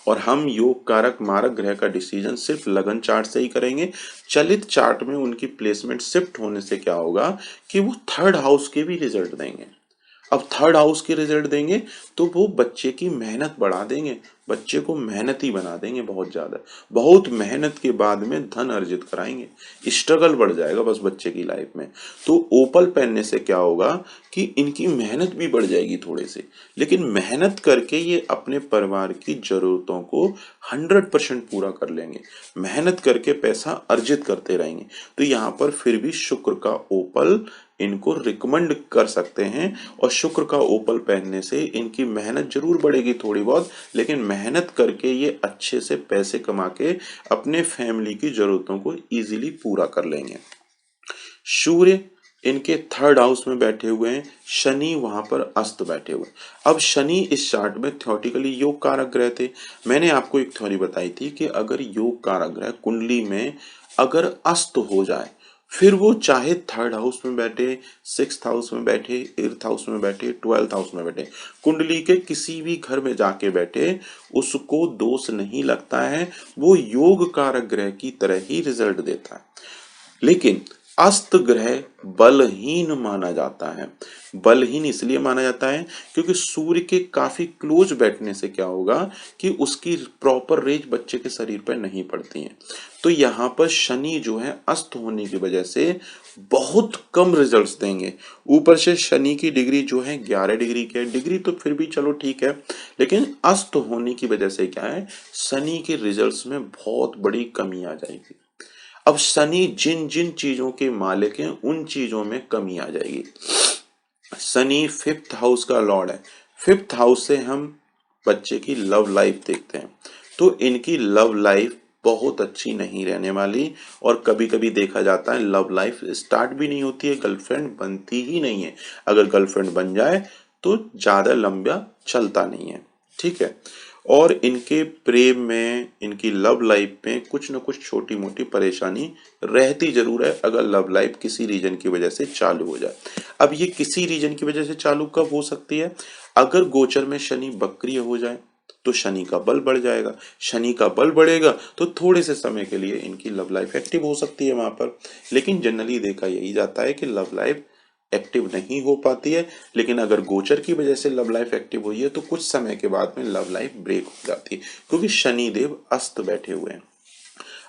और हम योग कारक मारक ग्रह का डिसीजन सिर्फ लगन चार्ट से ही करेंगे। चलित चार्ट में उनकी प्लेसमेंट शिफ्ट होने से क्या होगा कि वो थर्ड हाउस के भी रिजल्ट देंगे। अब थर्ड हाउस के रिजल्ट देंगे तो वो बच्चे की मेहनत बढ़ा देंगे, बच्चे को मेहनती बना देंगे, बहुत ज्यादा, बहुत मेहनत के बाद में धन अर्जित कराएंगे, स्ट्रगल बढ़ जाएगा बस बच्चे की लाइफ में। तो ओपल पहनने से क्या होगा कि इनकी मेहनत भी बढ़ जाएगी थोड़े से, लेकिन मेहनत करके ये अपने परिवार की जरूरतों को 100% पूरा कर लेंगे, मेहनत करके पैसा अर्जित करते रहेंगे। तो यहाँ पर फिर भी शुक्र का ओपल इनको रिकमेंड कर सकते हैं, और शुक्र का ओपल पहनने से इनकी मेहनत जरूर बढ़ेगी थोड़ी बहुत, लेकिन मेहनत करके ये अच्छे से पैसे कमा के अपने फैमिली की जरूरतों को इजीली पूरा कर लेंगे। सूर्य इनके थर्ड हाउस में बैठे हुए हैं, शनि वहां पर अस्त बैठे हुए। अब शनि इस चार्ट में थ्योरेटिकली योग कारक ग्रह थे। मैंने आपको एक थ्योरी बताई थी कि अगर योग कारक ग्रह कुंडली में अगर अस्त हो जाए, फिर वो चाहे थर्ड हाउस में बैठे, सिक्स्थ हाउस में बैठे, एट्थ हाउस में बैठे, 12th हाउस में बैठे, कुंडली के किसी भी घर में जाके बैठे, उसको दोष नहीं लगता है, वो योग कारक ग्रह की तरह ही रिजल्ट देता है। लेकिन अस्त ग्रह बलहीन माना जाता है। बलहीन इसलिए माना जाता है क्योंकि सूर्य के काफी क्लोज बैठने से क्या होगा कि उसकी प्रॉपर रेज बच्चे के शरीर पर नहीं पड़ती है। तो यहाँ पर शनि जो है अस्त होने की वजह से बहुत कम रिजल्ट्स देंगे। ऊपर से शनि की डिग्री जो है 11 डिग्री की है, डिग्री तो फिर भी चलो ठीक है, लेकिन अस्त होने की वजह से क्या है, शनि के रिजल्ट्स में बहुत बड़ी कमी आ जाएगी। अब शनि जिन जिन चीजों के मालिक हैं उन चीजों में कमी आ जाएगी। शनि फिफ्थ हाउस का लॉर्ड है। फिफ्थ हाउस से हम बच्चे की लव लाइफ देखते हैं, तो इनकी लव लाइफ बहुत अच्छी नहीं रहने वाली। और कभी कभी देखा जाता है लव लाइफ स्टार्ट भी नहीं होती है, गर्लफ्रेंड बनती ही नहीं है। अगर गर्लफ्रेंड बन जाए तो ज्यादा लंबा चलता नहीं है। ठीक है। और इनके प्रेम में, इनकी लव लाइफ में कुछ न कुछ छोटी मोटी परेशानी रहती जरूर है अगर लव लाइफ किसी रीजन की वजह से चालू हो जाए। अब ये किसी रीजन की वजह से चालू कब हो सकती है, अगर गोचर में शनि वक्रीय हो जाए तो शनि का बल बढ़ जाएगा। शनि का बल बढ़ेगा तो थोड़े से समय के लिए इनकी लव लाइफ एक्टिव हो सकती है वहां पर। लेकिन जनरली देखा यही जाता है कि लव लाइफ एक्टिव नहीं हो पाती है। लेकिन अगर गोचर की वजह से लव लाइफ एक्टिव हुई है तो कुछ समय के बाद में लव लाइफ ब्रेक हो जाती है, क्योंकि शनि देव अस्त बैठे हुए हैं।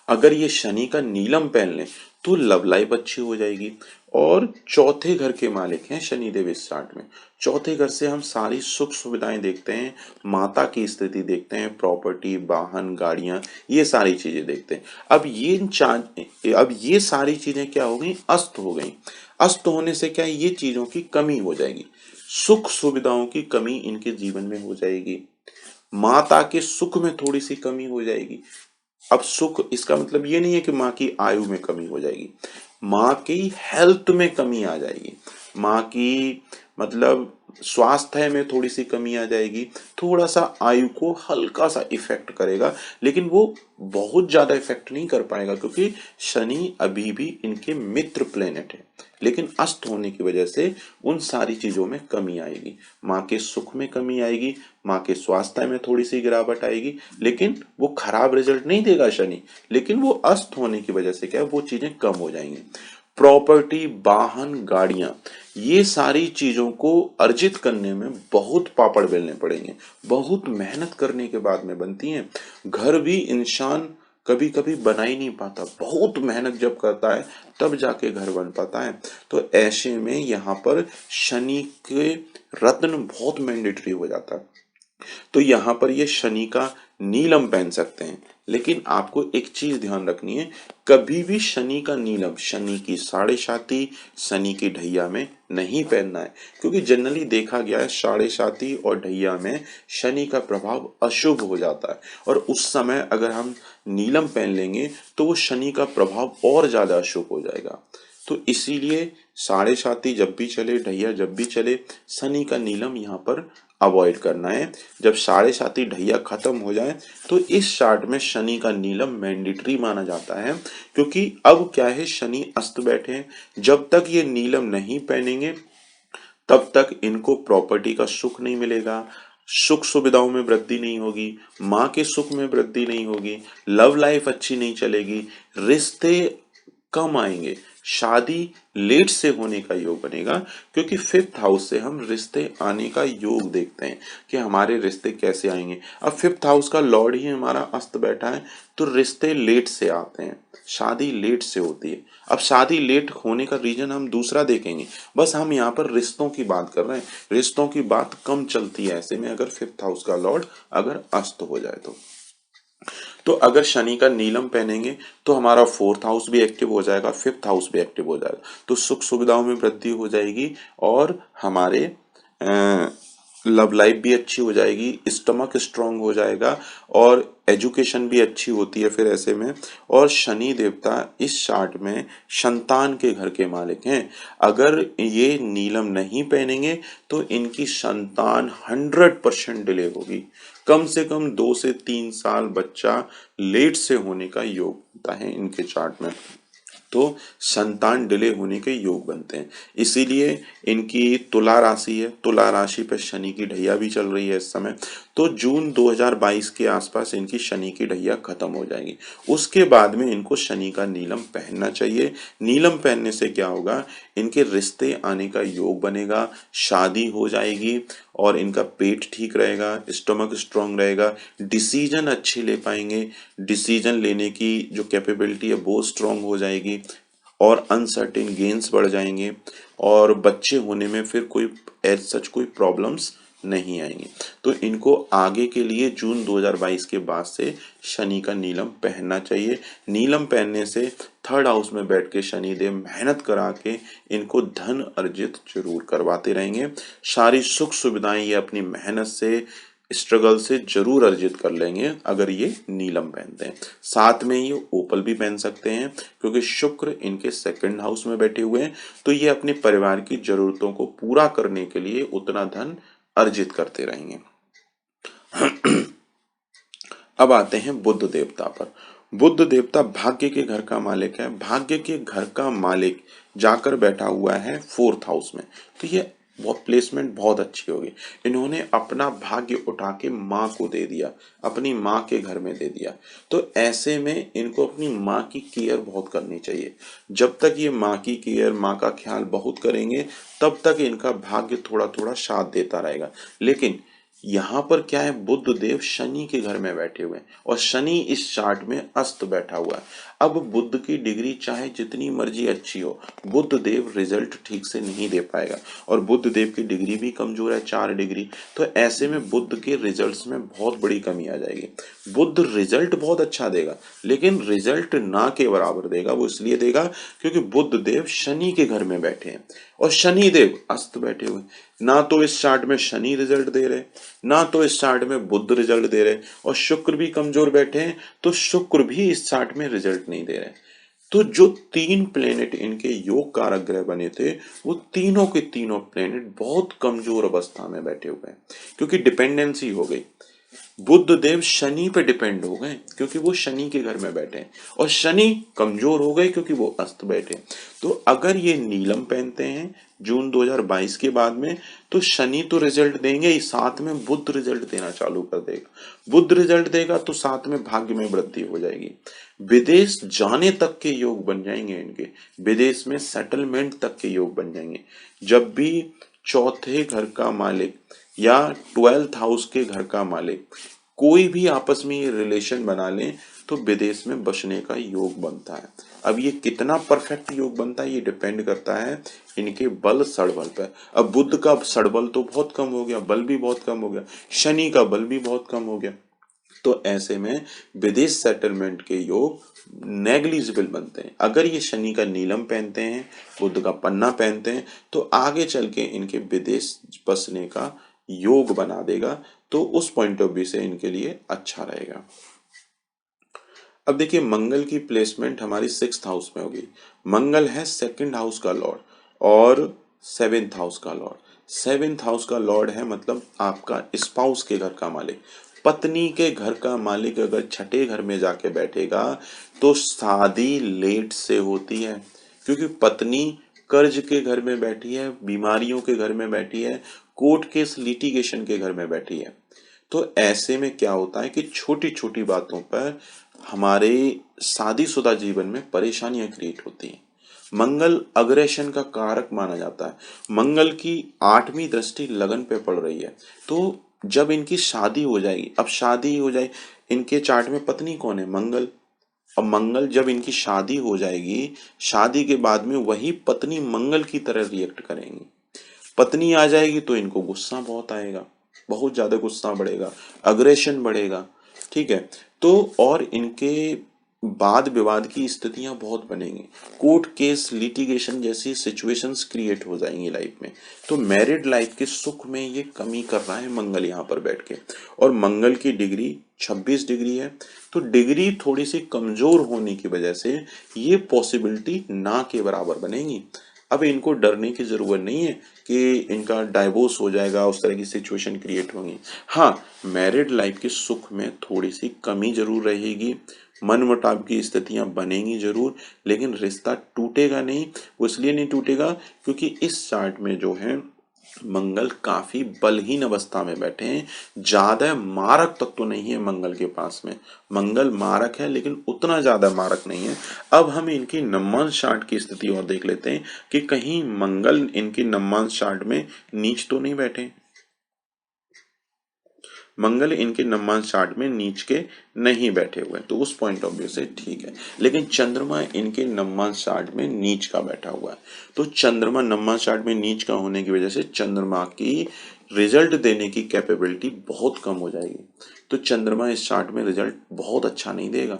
अगर ये शनि का नीलम पहन लें तो लव लाइफ अच्छी हो जाएगी। और चौथे घर के मालिक हैं शनिदेव इस चार्ट में। चौथे घर से हम सारी सुख सुविधाएं देखते हैं, माता की स्थिति देखते हैं, प्रॉपर्टी, वाहन, गाड़ियां, ये सारी चीजें देखते हैं। अब ये सारी चीजें क्या हो गई, अस्त हो गई। अस्त होने से क्या है, ये चीजों की कमी हो जाएगी। सुख सुविधाओं की कमी इनके जीवन में हो जाएगी। माता के सुख में थोड़ी सी कमी हो जाएगी। अब सुख इसका मतलब ये नहीं है कि माँ की आयु में कमी हो जाएगी, माँ की हेल्थ में कमी आ जाएगी, माँ की मतलब स्वास्थ्य में थोड़ी सी कमी आ जाएगी। थोड़ा सा आयु को हल्का सा इफेक्ट करेगा, लेकिन वो बहुत ज्यादा इफेक्ट नहीं कर पाएगा क्योंकि शनि अभी भी इनके मित्र प्लेनेट है। लेकिन अस्त होने की वजह से उन सारी चीजों में कमी आएगी। माँ के सुख में कमी आएगी, माँ के स्वास्थ्य में थोड़ी सी गिरावट आएगी। लेकिन वो खराब रिजल्ट नहीं देगा शनि, लेकिन वो अस्त होने की वजह से क्या है, वो चीजें कम हो जाएंगी। प्रॉपर्टी, वाहन, गाड़ियां, ये सारी चीजों को अर्जित करने में बहुत पापड़ बेलने पड़ेंगे, बहुत मेहनत करने के बाद में बनती हैं। घर भी इंसान कभी कभी बना ही नहीं पाता, बहुत मेहनत जब करता है तब जाके घर बन पाता है। तो ऐसे में यहाँ पर शनि के रत्न बहुत मैंडेटरी हो जाता है। तो यहाँ पर ये शनि का नीलम पहन सकते हैं। लेकिन आपको एक चीज ध्यान रखनी है, कभी भी शनि का नीलम शनि की साढ़े साती, शनि की ढैया में नहीं पहनना है। क्योंकि जनरली देखा गया है साढ़े साती और ढैया में शनि का प्रभाव अशुभ हो जाता है, और उस समय अगर हम नीलम पहन लेंगे तो वो शनि का प्रभाव और ज्यादा अशुभ हो जाएगा। तो इसीलिए साढ़े साती जब भी चले, ढैया जब भी चले, शनि का नीलम यहाँ पर अवॉइड करना है। जब साढ़े साती ढैया खत्म हो जाए तो इस चार्ट में शनि का नीलम मैंडेटरी माना जाता है। क्योंकि अब क्या है, शनि अस्त बैठे हैं, जब तक ये नीलम नहीं पहनेंगे तब तक इनको प्रॉपर्टी का सुख नहीं मिलेगा, सुख सुविधाओं में वृद्धि नहीं होगी, माँ के सुख में वृद्धि नहीं होगी, लव लाइफ अच्छी नहीं चलेगी, रिश्ते कम आएंगे, शादी लेट से होने का योग बनेगा। क्योंकि फिफ्थ हाउस से हम रिश्ते आने का योग देखते हैं कि हमारे रिश्ते कैसे आएंगे। अब फिफ्थ हाउस का लॉर्ड ही हमारा अस्त बैठा है, तो रिश्ते लेट से आते हैं, शादी लेट से होती है। अब शादी लेट होने का रीजन हम दूसरा देखेंगे, बस हम यहाँ पर रिश्तों की बात कर रहे हैं। रिश्तों की बात कम चलती है ऐसे में अगर फिफ्थ हाउस का लॉर्ड अगर अस्त हो जाए तो अगर शनि का नीलम पहनेंगे तो हमारा फोर्थ हाउस भी एक्टिव हो जाएगा, फिफ्थ हाउस भी एक्टिव हो जाएगा, तो सुख सुविधाओं में वृद्धि हो जाएगी और हमारे लव लाइफ भी अच्छी हो जाएगी, स्टमक स्ट्रांग हो जाएगा और एजुकेशन भी अच्छी होती है फिर ऐसे में। और शनि देवता इस चार्ट में संतान के घर के मालिक हैं। अगर ये नीलम नहीं पहनेंगे तो इनकी संतान 100% डिले होगी। कम से कम 2 से 3 साल बच्चा लेट से होने का योग होता है इनके चार्ट में, तो संतान डिले होने के योग बनते हैं। इसीलिए इनकी तुला राशि है, तुला राशि पर शनि की ढैया भी चल रही है इस समय। तो जून 2022 के आसपास इनकी शनि की ढैया खत्म हो जाएगी। उसके बाद में इनको शनि का नीलम पहनना चाहिए। नीलम पहनने से क्या होगा, इनके रिश्ते आने का योग बनेगा, शादी हो जाएगी और इनका पेट ठीक रहेगा, स्टमक स्ट्रांग रहेगा, डिसीजन अच्छे ले पाएंगे, डिसीजन लेने की जो कैपेबिलिटी है वो स्ट्रांग हो जाएगी और अनसर्टेन गेन्स बढ़ जाएंगे और बच्चे होने में फिर कोई एज सच कोई प्रॉब्लम्स नहीं आएंगी। तो इनको आगे के लिए जून 2022 के बाद से शनि का नीलम पहनना चाहिए। नीलम पहनने से थर्ड हाउस में बैठ के शनिदेव मेहनत करा के इनको धन अर्जित जरूर करवाते रहेंगे। सारी सुख सुविधाएं ये अपनी मेहनत से स्ट्रगल से जरूर अर्जित कर लेंगे अगर ये नीलम पहनते हैं। साथ में ये ओपल भी पहन सकते हैं क्योंकि शुक्र इनके सेकंड हाउस में बैठे हुए हैं, तो ये अपने परिवार की जरूरतों को पूरा करने के लिए उतना धन अर्जित करते रहेंगे। अब आते हैं बुध देवता पर। बुध देवता भाग्य के घर का मालिक है। भाग्य के घर का मालिक जाकर बैठा हुआ है फोर्थ हाउस में, तो ये बहुत प्लेसमेंट बहुत अच्छी होगी। इन्होंने अपना भाग्य उठा के माँ को दे दिया, अपनी माँ के घर में दे दिया, तो ऐसे में इनको अपनी माँ की केयर बहुत करनी चाहिए। जब तक ये माँ की केयर, माँ का ख्याल बहुत करेंगे तब तक इनका भाग्य थोड़ा थोड़ा साथ देता रहेगा। लेकिन यहाँ पर क्या है, बुध देव शनि के घर में बैठे हुए हैं और शनि इस चार्ट में अस्त बैठा हुआ है। अब बुध की डिग्री चाहे जितनी मर्जी अच्छी हो, बुध देव रिजल्ट ठीक से नहीं दे पाएगा और बुध देव की डिग्री भी कमजोर है 4 डिग्री, तो ऐसे में बुध के रिजल्ट्स में बहुत बड़ी कमी आ जाएगी। बुध रिजल्ट बहुत अच्छा देगा लेकिन रिजल्ट ना के बराबर देगा। वो इसलिए देगा क्योंकि बुध देव शनि के घर में बैठे हैं और शनि देव अस्त बैठे हुए। ना तो इस चार्ट में शनि रिजल्ट दे रहे, ना तो इस चार्ट में बुध रिजल्ट दे रहे, और शुक्र भी कमजोर बैठे हैं तो शुक्र भी इस चार्ट में रिजल्ट नहीं दे रहे। तो जो 3 प्लेनेट इनके योग कारक ग्रह बने थे, वो तीनों के तीनों प्लेनेट बहुत कमजोर अवस्था में बैठे हुए हैं क्योंकि डिपेंडेंसी हो गई। बुध देव शनि पे डिपेंड हो गए क्योंकि वो शनि के घर में बैठे हैं और शनि कमजोर हो गए क्योंकि वो अस्त बैठे हैं। तो अगर ये नीलम पहनते हैं जून 2022 के बाद में, तो शनि तो रिजल्ट देंगे ही, साथ में बुध रिजल्ट देना चालू कर देगा। बुध रिजल्ट देगा तो साथ में भाग्य में वृद्धि हो जाएगी, विदेश जाने तक के योग बन जाएंगे इनके, विदेश में सेटलमेंट तक के योग बन जाएंगे। जब भी चौथे घर का मालिक या 12th हाउस के घर का मालिक कोई भी आपस में ये रिलेशन बना लें तो विदेश में बसने का योग बनता है। अब ये कितना परफेक्ट योग बनता है ये डिपेंड करता है इनके बल सड़बल पर। अब बुध का सड़बल तो बहुत कम हो गया, बल भी बहुत कम हो गया, शनि का बल भी बहुत कम हो गया, तो ऐसे में विदेश सेटलमेंट के योग नेग्लिजिबल बनते हैं। अगर ये शनि का नीलम पहनते हैं, बुध का पन्ना पहनते हैं, तो आगे चल के इनके विदेश बसने का योग बना देगा, तो उस पॉइंट ऑफ व्यू से इनके लिए अच्छा रहेगा। अब देखिए मंगल की प्लेसमेंट हमारी 6th हाउस में होगी। मंगल है 2nd हाउस का लॉर्ड और 7th हाउस का लॉर्ड। 7th हाउस का लॉर्ड है मतलब आपका स्पाउस के घर का मालिक, पत्नी के घर का मालिक अगर छठे घर में जाके बैठेगा तो शादी लेट से होती है क्योंकि पत्नी कर्ज के घर में बैठी है, बीमारियों के घर में बैठी है, कोर्ट केस लिटिगेशन के घर में बैठी है। तो ऐसे में क्या होता है कि छोटी छोटी बातों पर हमारे शादीशुदा जीवन में परेशानियां क्रिएट होती हैं। मंगल अग्रेशन का कारक माना जाता है। मंगल की 8वीं दृष्टि लगन पे पड़ रही है, तो जब इनकी शादी हो जाएगी, अब शादी हो जाए, इनके चार्ट में पत्नी कौन है, मंगल। अब मंगल जब इनकी शादी हो जाएगी, शादी के बाद में वही पत्नी मंगल की तरह रिएक्ट करेंगी। पत्नी आ जाएगी तो इनको गुस्सा बहुत आएगा, बहुत ज्यादा गुस्सा बढ़ेगा, अग्रेशन बढ़ेगा, ठीक है। तो और इनके वाद विवाद की स्थितियां बहुत बनेंगी, कोर्ट केस लिटिगेशन जैसी सिचुएशंस क्रिएट हो जाएंगी लाइफ में। तो मैरिड लाइफ के सुख में ये कमी कर रहा है मंगल यहाँ पर बैठ के, और मंगल की डिग्री 26 डिग्री है, तो डिग्री थोड़ी सी कमजोर होने की वजह से ये पॉसिबिलिटी ना के बराबर बनेगी। अब इनको डरने की जरूरत नहीं है कि इनका डाइवोर्स हो जाएगा, उस तरह की सिचुएशन क्रिएट होंगी। हाँ, मैरिड लाइफ के सुख में थोड़ी सी कमी जरूर रहेगी, मन मुटाव की स्थितियां बनेंगी जरूर, लेकिन रिश्ता टूटेगा नहीं। वो इसलिए नहीं टूटेगा क्योंकि इस चार्ट में जो है मंगल काफी बलहीन अवस्था में बैठे हैं, ज्यादा मारक तत्व नहीं है मंगल के पास में। मंगल मारक है लेकिन उतना ज्यादा मारक नहीं है। अब हम इनकी नवमांश चार्ट की स्थिति और देख लेते हैं कि कहीं मंगल इनकी नवमांश चार्ट में नीच तो नहीं बैठे। मंगल इनके नवमांश चार्ट में नीच के नहीं बैठे हुए, तो उस पॉइंट ऑफ व्यू से ठीक है। लेकिन चंद्रमा इनके नवमांश चार्ट में नीच का बैठा हुआ है, तो चंद्रमा नवमांश चार्ट में नीच का होने की वजह से चंद्रमा की रिजल्ट देने की कैपेबिलिटी बहुत कम हो जाएगी। तो चंद्रमा इस चार्ट में रिजल्ट बहुत अच्छा नहीं देगा।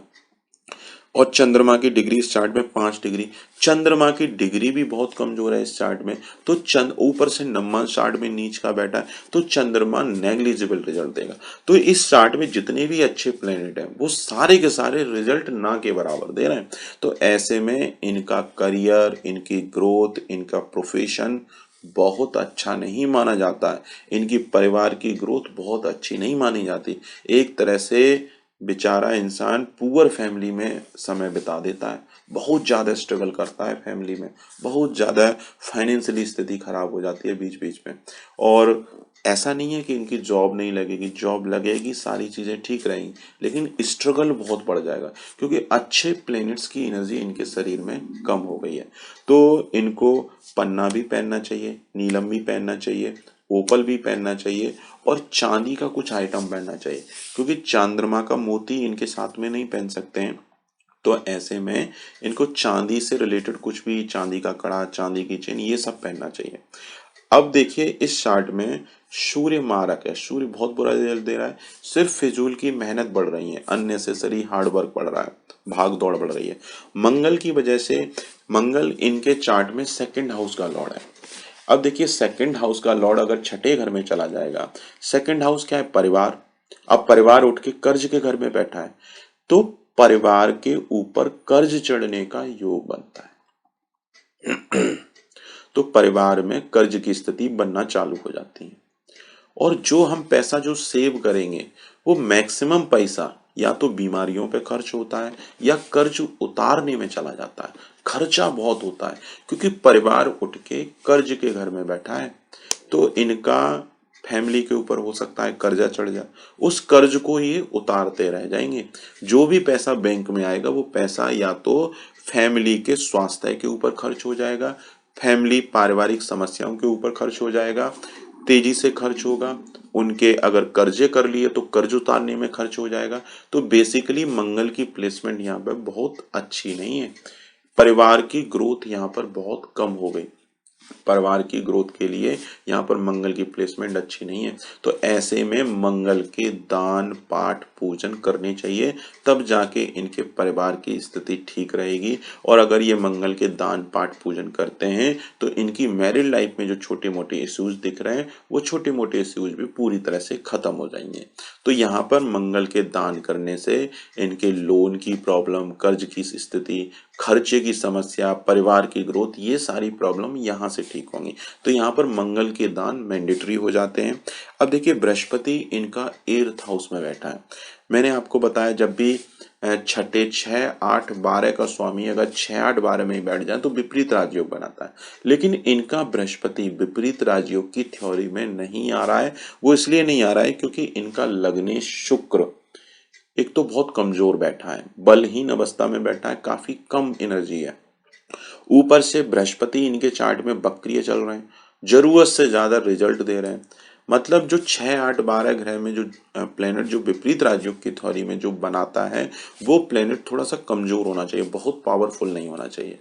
और चंद्रमा की डिग्री इस चार्ट में 5 डिग्री, चंद्रमा की डिग्री भी बहुत कमजोर है इस चार्ट में। तो चंद ऊपर से नवमांश चार्ट में नीच का बैठा है, तो चंद्रमा नेग्लिजिबल रिजल्ट देगा। तो इस चार्ट में जितने भी अच्छे प्लेनेट हैं वो सारे के सारे रिजल्ट ना के बराबर दे रहे हैं। तो ऐसे में इनका करियर, इनकी ग्रोथ, इनका प्रोफेशन बहुत अच्छा नहीं माना जाता है। इनकी परिवार की ग्रोथ बहुत अच्छी नहीं मानी जाती। एक तरह से बेचारा इंसान पुअर फैमिली में समय बिता देता है, बहुत ज़्यादा स्ट्रगल करता है फैमिली में, बहुत ज़्यादा फाइनेंशियली स्थिति खराब हो जाती है बीच बीच में। और ऐसा नहीं है कि इनकी जॉब नहीं लगेगी, जॉब लगेगी, सारी चीज़ें ठीक रहेंगी, लेकिन स्ट्रगल बहुत बढ़ जाएगा क्योंकि अच्छे प्लैनेट्स की एनर्जी इनके शरीर में कम हो गई है। तो इनको पन्ना भी पहनना चाहिए, नीलम भी पहनना चाहिए, ओपल भी पहनना चाहिए और चांदी का कुछ आइटम पहनना चाहिए, क्योंकि चंद्रमा का मोती इनके साथ में नहीं पहन सकते हैं। तो ऐसे में इनको चांदी से रिलेटेड कुछ भी, चांदी का कड़ा, चांदी की चेन, ये सब पहनना चाहिए। अब देखिए इस चार्ट में सूर्य मारक है, सूर्य बहुत बुरा रिजल्ट दे रहा है। सिर्फ फिजूल की मेहनत बढ़ रही है, अननेसेसरी हार्ड वर्क बढ़ रहा है, भाग दौड़ बढ़ रही है। मंगल की वजह से, मंगल इनके चार्ट में सेकंड हाउस का लॉर्ड है। अब देखिए सेकंड हाउस का लॉर्ड अगर छठे घर में चला जाएगा, सेकंड हाउस क्या है? परिवार। अब परिवार उठ के कर्ज के घर में बैठा है, तो परिवार के ऊपर कर्ज चढ़ने का योग बनता है। तो परिवार में कर्ज की स्थिति बनना चालू हो जाती है। और जो हम पैसा जो सेव करेंगे वो मैक्सिमम पैसा या तो बीमारियों पे खर्च होता है या कर्ज उतारने में चला जाता है। खर्चा बहुत होता है क्योंकि परिवार उठ के कर्ज के घर में बैठा है, तो इनका फैमिली के ऊपर हो सकता है कर्जा चढ़ जाए, उस कर्ज को ये उतारते रह जाएंगे। जो भी पैसा बैंक में आएगा वो पैसा या तो फैमिली के स्वास्थ्य के ऊपर खर्च हो जाएगा, फैमिली पारिवारिक समस्याओं के ऊपर खर्च हो जाएगा, तेजी से खर्च होगा, उनके अगर कर्जे कर लिए तो कर्ज उतारने में खर्च हो जाएगा। तो बेसिकली मंगल की प्लेसमेंट यहाँ पर बहुत अच्छी नहीं है, परिवार की ग्रोथ यहाँ पर बहुत कम हो गई। परिवार की ग्रोथ के लिए यहाँ पर मंगल की प्लेसमेंट अच्छी नहीं है। तो ऐसे में मंगल के दान पाठ पूजन करने चाहिए, तब जाके इनके परिवार की स्थिति ठीक रहेगी। और अगर ये मंगल के दान पाठ पूजन करते हैं तो इनकी मैरिड लाइफ में जो छोटे मोटे इश्यूज दिख रहे हैं वो छोटे मोटे इश्यूज भी पूरी तरह से खत्म हो जाएंगे। तो यहाँ पर मंगल के दान करने से इनके लोन की प्रॉब्लम, कर्ज की स्थिति, खर्चे की समस्या, परिवार की ग्रोथ, ये सारी प्रॉब्लम यहाँ से ठीक होंगी। तो यहाँ पर मंगल के दान मैंडेटरी हो जाते हैं। अब देखिए बृहस्पति इनका 8th हाउस में बैठा है। मैंने आपको बताया जब भी छठे 6, 8, 12 का स्वामी अगर 6, 8, 12 में ही बैठ जाए तो विपरीत राजयोग बनाता है। लेकिन इनका बृहस्पति विपरीत राजयोग की थ्योरी में नहीं आ रहा है। वो इसलिए नहीं आ रहा है क्योंकि इनका लग्ने शुक्र एक तो बहुत कमजोर बैठा है, बलहीन अवस्था में बैठा है, काफी कम एनर्जी है। ऊपर से बृहस्पति इनके चार्ट में वक्रीय चल रहे हैं, जरूरत से ज्यादा रिजल्ट दे रहे हैं। मतलब जो 6, 8, 12 ग्रह में जो प्लेनेट जो विपरीत राजयोग की थ्योरी में जो बनाता है वो प्लेनेट थोड़ा सा कमजोर होना चाहिए, बहुत पावरफुल नहीं होना चाहिए।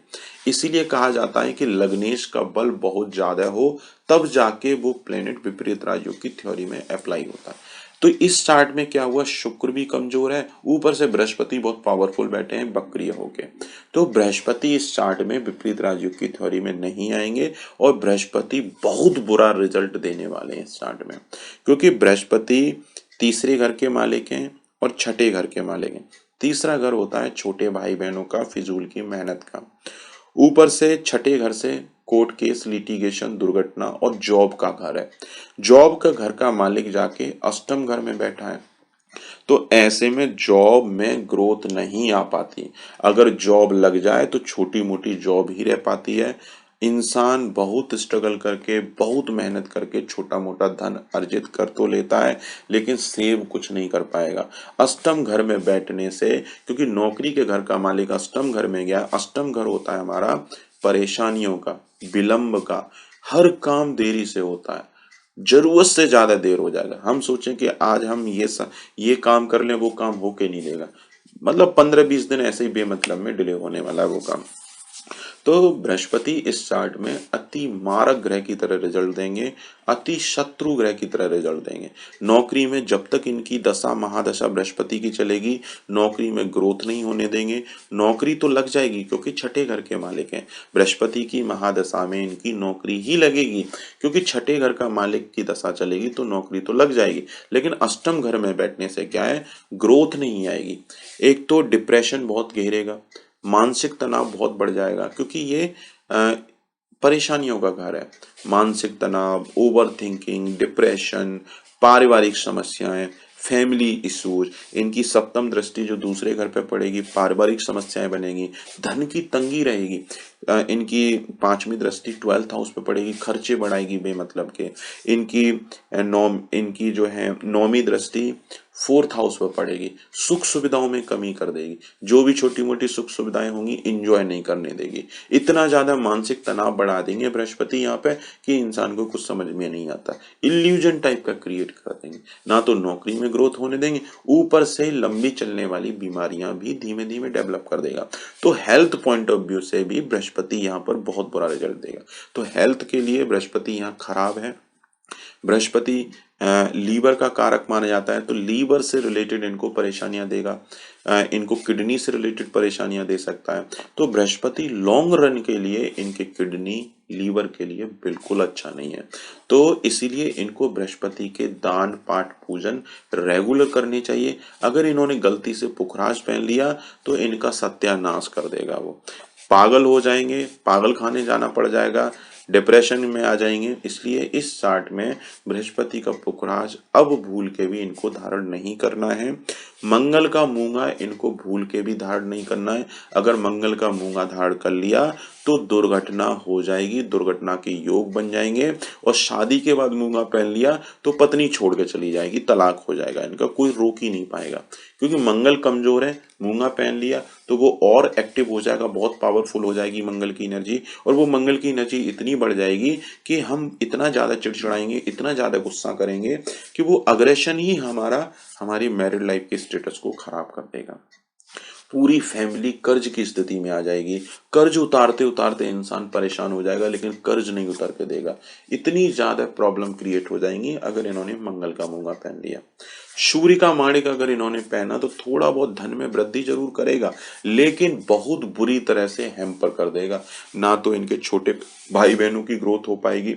इसीलिए कहा जाता है कि लग्नेश का बल बहुत ज्यादा हो तब जाके वो प्लेनेट विपरीत राजयोग की थ्योरी में अप्लाई होता है। तो इस चार्ट में क्या हुआ, शुक्र भी कमजोर है, ऊपर से बृहस्पति बहुत पावरफुल बैठे हैं वक्रीय होके। तो बृहस्पति इस चार्ट में विपरीत राजयोग की थ्योरी में नहीं आएंगे और बृहस्पति बहुत बुरा रिजल्ट देने वाले हैं इस चार्ट में, क्योंकि बृहस्पति तीसरे घर के मालिक हैं और छठे घर के मालिक हैं। तीसरा घर होता है छोटे भाई बहनों का, फिजूल की मेहनत का। ऊपर से छठे घर से कोर्ट केस, लिटिगेशन, दुर्घटना और जॉब का घर है। जॉब का घर का मालिक जाके अष्टम घर में बैठा है, तो ऐसे में जॉब में ग्रोथ नहीं आ पाती। अगर जॉब लग जाए तो छोटी मोटी जॉब ही रह पाती है। इंसान बहुत स्ट्रगल करके, बहुत मेहनत करके छोटा मोटा धन अर्जित कर तो लेता है, लेकिन सेव कुछ नहीं कर पाएगा। अष्टम घर में बैठने से, क्योंकि नौकरी के घर का मालिक अष्टम घर में गया, अष्टम घर होता है हमारा परेशानियों का, विलंब का, हर काम देरी से होता है, जरूरत से ज्यादा देर हो जाएगा। हम सोचें कि आज हम ये काम कर लें, वो काम होके नहीं देगा, मतलब 15-20 दिन ऐसे ही बेमतलब में डिले होने वाला है वो काम। तो बृहस्पति इस चार्ट में अति मारक ग्रह की तरह रिजल्ट देंगे, अति शत्रु ग्रह की तरह रिजल्ट देंगे। नौकरी में जब तक इनकी दशा महादशा बृहस्पति की चलेगी, नौकरी में ग्रोथ नहीं होने देंगे। नौकरी तो लग जाएगी क्योंकि छठे घर के मालिक हैं, बृहस्पति की महादशा में इनकी नौकरी ही लगेगी, क्योंकि छठे घर का मालिक की दशा चलेगी तो नौकरी तो लग जाएगी। लेकिन अष्टम घर में बैठने से क्या है, ग्रोथ नहीं आएगी। एक तो डिप्रेशन बहुत घेरेगा, मानसिक तनाव बहुत बढ़ जाएगा, क्योंकि ये परेशानियों का घर है। मानसिक तनाव, ओवर थिंकिंग, डिप्रेशन, पारिवारिक समस्याएं, फैमिली इश्यूज, इनकी सप्तम दृष्टि जो दूसरे घर पे पड़ेगी, पारिवारिक समस्याएं बनेगी, धन की तंगी रहेगी। इनकी पांचवी दृष्टि 12th हाउस पे पड़ेगी, खर्चे बढ़ाएगी बेमतलब के। इनकी जो है नौवीं दृष्टि 4th हाउस पर पड़ेगी, सुख सुविधाओं में कमी कर देगी, जो भी छोटी मोटी सुख सुविधाएं होंगी इंजॉय नहीं करने देगी। इतना ज्यादा मानसिक तनाव बढ़ा देंगे बृहस्पति यहाँ पे कि इंसान को कुछ समझ में नहीं आता, इल्यूजन टाइप का क्रिएट कर देंगे। ना तो नौकरी में ग्रोथ होने देंगे, ऊपर से लंबी चलने वाली बीमारियां भी धीमे धीमे डेवलप कर देगा। तो हेल्थ पॉइंट ऑफ व्यू से भी बृहस्पति यहाँ पर बहुत बुरा रिजल्ट देगा। तो हेल्थ के लिए बृहस्पति यहाँ खराब है। बृहस्पति लीवर का कारक माना जाता है, तो लीवर से रिलेटेड इनको परेशानियां देगा, इनको किडनी से रिलेटेड परेशानियां दे सकता है। तो बृहस्पति लॉन्ग रन के लिए इनके किडनी लीवर के लिए बिल्कुल अच्छा नहीं है। तो इसीलिए इनको बृहस्पति के दान पाठ पूजन रेगुलर करने चाहिए। अगर इन्होंने गलती से पुखराज पहन लिया तो इनका सत्यानाश कर देगा, वो पागल हो जाएंगे, पागल खाने जाना पड़ जाएगा, डिप्रेशन में आ जाएंगे। इसलिए इस चार्ट में बृहस्पति का पुखराज अब भूल के भी इनको धारण नहीं करना है। मंगल का मूंगा इनको भूल के भी धारण नहीं करना है। अगर मंगल का मूंगा धारण कर लिया तो दुर्घटना हो जाएगी, दुर्घटना के योग बन जाएंगे। और शादी के बाद मूंगा पहन लिया तो पत्नी छोड़ के चली जाएगी, तलाक हो जाएगा, इनका कोई रोक ही नहीं पाएगा, क्योंकि मंगल कमजोर है। मूंगा पहन लिया तो वो और एक्टिव हो जाएगा, बहुत पावरफुल हो जाएगी मंगल की एनर्जी, और वो मंगल की एनर्जी इतनी बढ़ जाएगी कि हम इतना ज्यादा चिड़चिड़ाएंगे, इतना ज्यादा गुस्सा करेंगे कि वो अग्रेशन ही हमारी मैरिड लाइफ के स्टेटस को खराब कर देगा। पूरी फैमिली कर्ज की स्थिति में आ जाएगी, कर्ज उतारते उतारते इंसान परेशान हो जाएगा, लेकिन कर्ज नहीं उतर के देगा। इतनी ज्यादा प्रॉब्लम क्रिएट हो जाएंगी अगर इन्होंने मंगल का मूंगा पहन लिया। सूर्य का माणिक अगर इन्होंने पहना तो थोड़ा बहुत धन में वृद्धि जरूर करेगा, लेकिन बहुत बुरी तरह से हैम्पर कर देगा। ना तो इनके छोटे भाई बहनों की ग्रोथ हो पाएगी,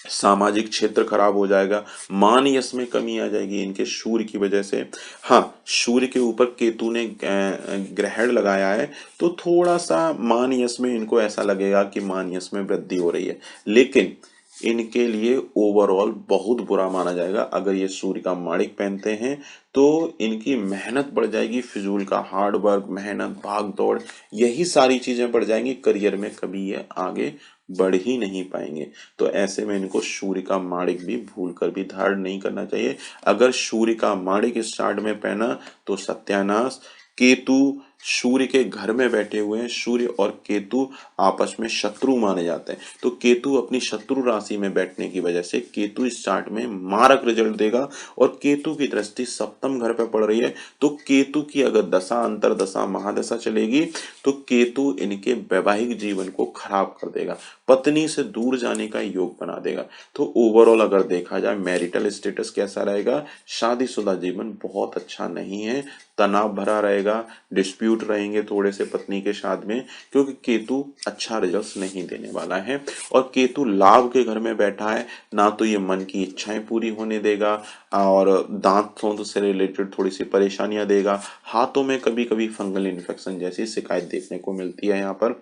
सामाजिक क्षेत्र खराब हो जाएगा, मान यश में कमी आ जाएगी इनके सूर्य की वजह से। हाँ, सूर्य के ऊपर केतु ने ग्रहण लगाया है, तो थोड़ा सा मान यश में इनको ऐसा लगेगा कि मान यश में वृद्धि हो रही है, लेकिन इनके लिए ओवरऑल बहुत बुरा माना जाएगा। अगर ये सूर्य का माणिक पहनते हैं तो इनकी मेहनत बढ़ जाएगी, फिजूल का हार्ड वर्क, मेहनत, भाग दौड़, यही सारी चीजें बढ़ जाएंगी, करियर में कभी ये आगे बढ़ ही नहीं पाएंगे। तो ऐसे में इनको सूर्य का माणिक भी भूल कर भी धारण नहीं करना चाहिए। अगर सूर्य का माणिक इस चार्ट में पहना तो सत्यानाश। केतु सूर्य के घर में बैठे हुए हैं, सूर्य और केतु आपस में शत्रु माने जाते हैं, तो केतु अपनी शत्रु राशि में बैठने की वजह से केतु इस चार्ट में मारक रिजल्ट देगा। और केतु की दृष्टि सप्तम घर पे पड़ रही है, तो केतु की अगर दशा, अंतरदशा, महादशा चलेगी तो केतु इनके वैवाहिक जीवन को खराब कर देगा, पत्नी से दूर जाने का योग बना देगा। तो ओवरऑल अगर देखा जाए मैरिटल स्टेटस कैसा रहेगा, शादीशुदा जीवन बहुत अच्छा नहीं है, तनाव भरा रहेगा, डिस्प्यूट रहेंगे थोड़े से पत्नी के साथ में, क्योंकि केतु अच्छा रिजल्ट नहीं देने वाला है। और केतु लाभ के घर में बैठा है, ना तो ये मन की इच्छाएं पूरी होने देगा, और दांतों से रिलेटेड थोड़ी सी परेशानियां देगा, हाथों में कभी कभी फंगल इन्फेक्शन जैसी शिकायत देखने को मिलती है यहाँ पर।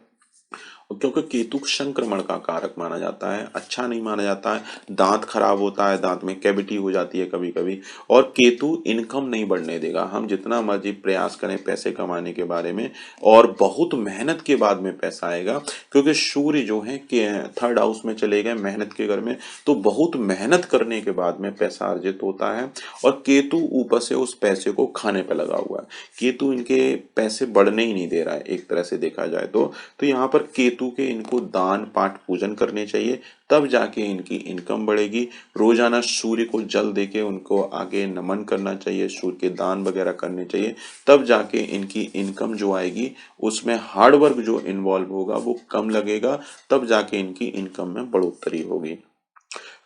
क्योंकि केतु संक्रमण का कारक माना जाता है, अच्छा नहीं माना जाता है। दांत खराब होता है, दांत में कैविटी हो जाती है कभी कभी। और केतु इनकम नहीं बढ़ने देगा, हम जितना मर्जी प्रयास करें पैसे कमाने के बारे में, और बहुत मेहनत के बाद में पैसा आएगा। क्योंकि सूर्य जो है कि थर्ड हाउस में चले गए, मेहनत के घर में, तो बहुत मेहनत करने के बाद में पैसा अर्जित होता है। और केतु ऊपर से उस पैसे को खाने पर लगा हुआ है। केतु इनके पैसे बढ़ने ही नहीं दे रहा है एक तरह से देखा जाए तो यहाँ पर केतु के इनको दान पाठ पूजन करने चाहिए, तब जाके इनकी इनकम बढ़ेगी। रोजाना सूर्य को जल देके उनको आगे नमन करना चाहिए, सूर्य के दान वगैरह करने चाहिए, तब जाके इनकी इनकम जो आएगी उसमें हार्ड वर्क जो इन्वॉल्व होगा वो कम लगेगा, तब जाके इनकी इनकम में बढ़ोतरी होगी।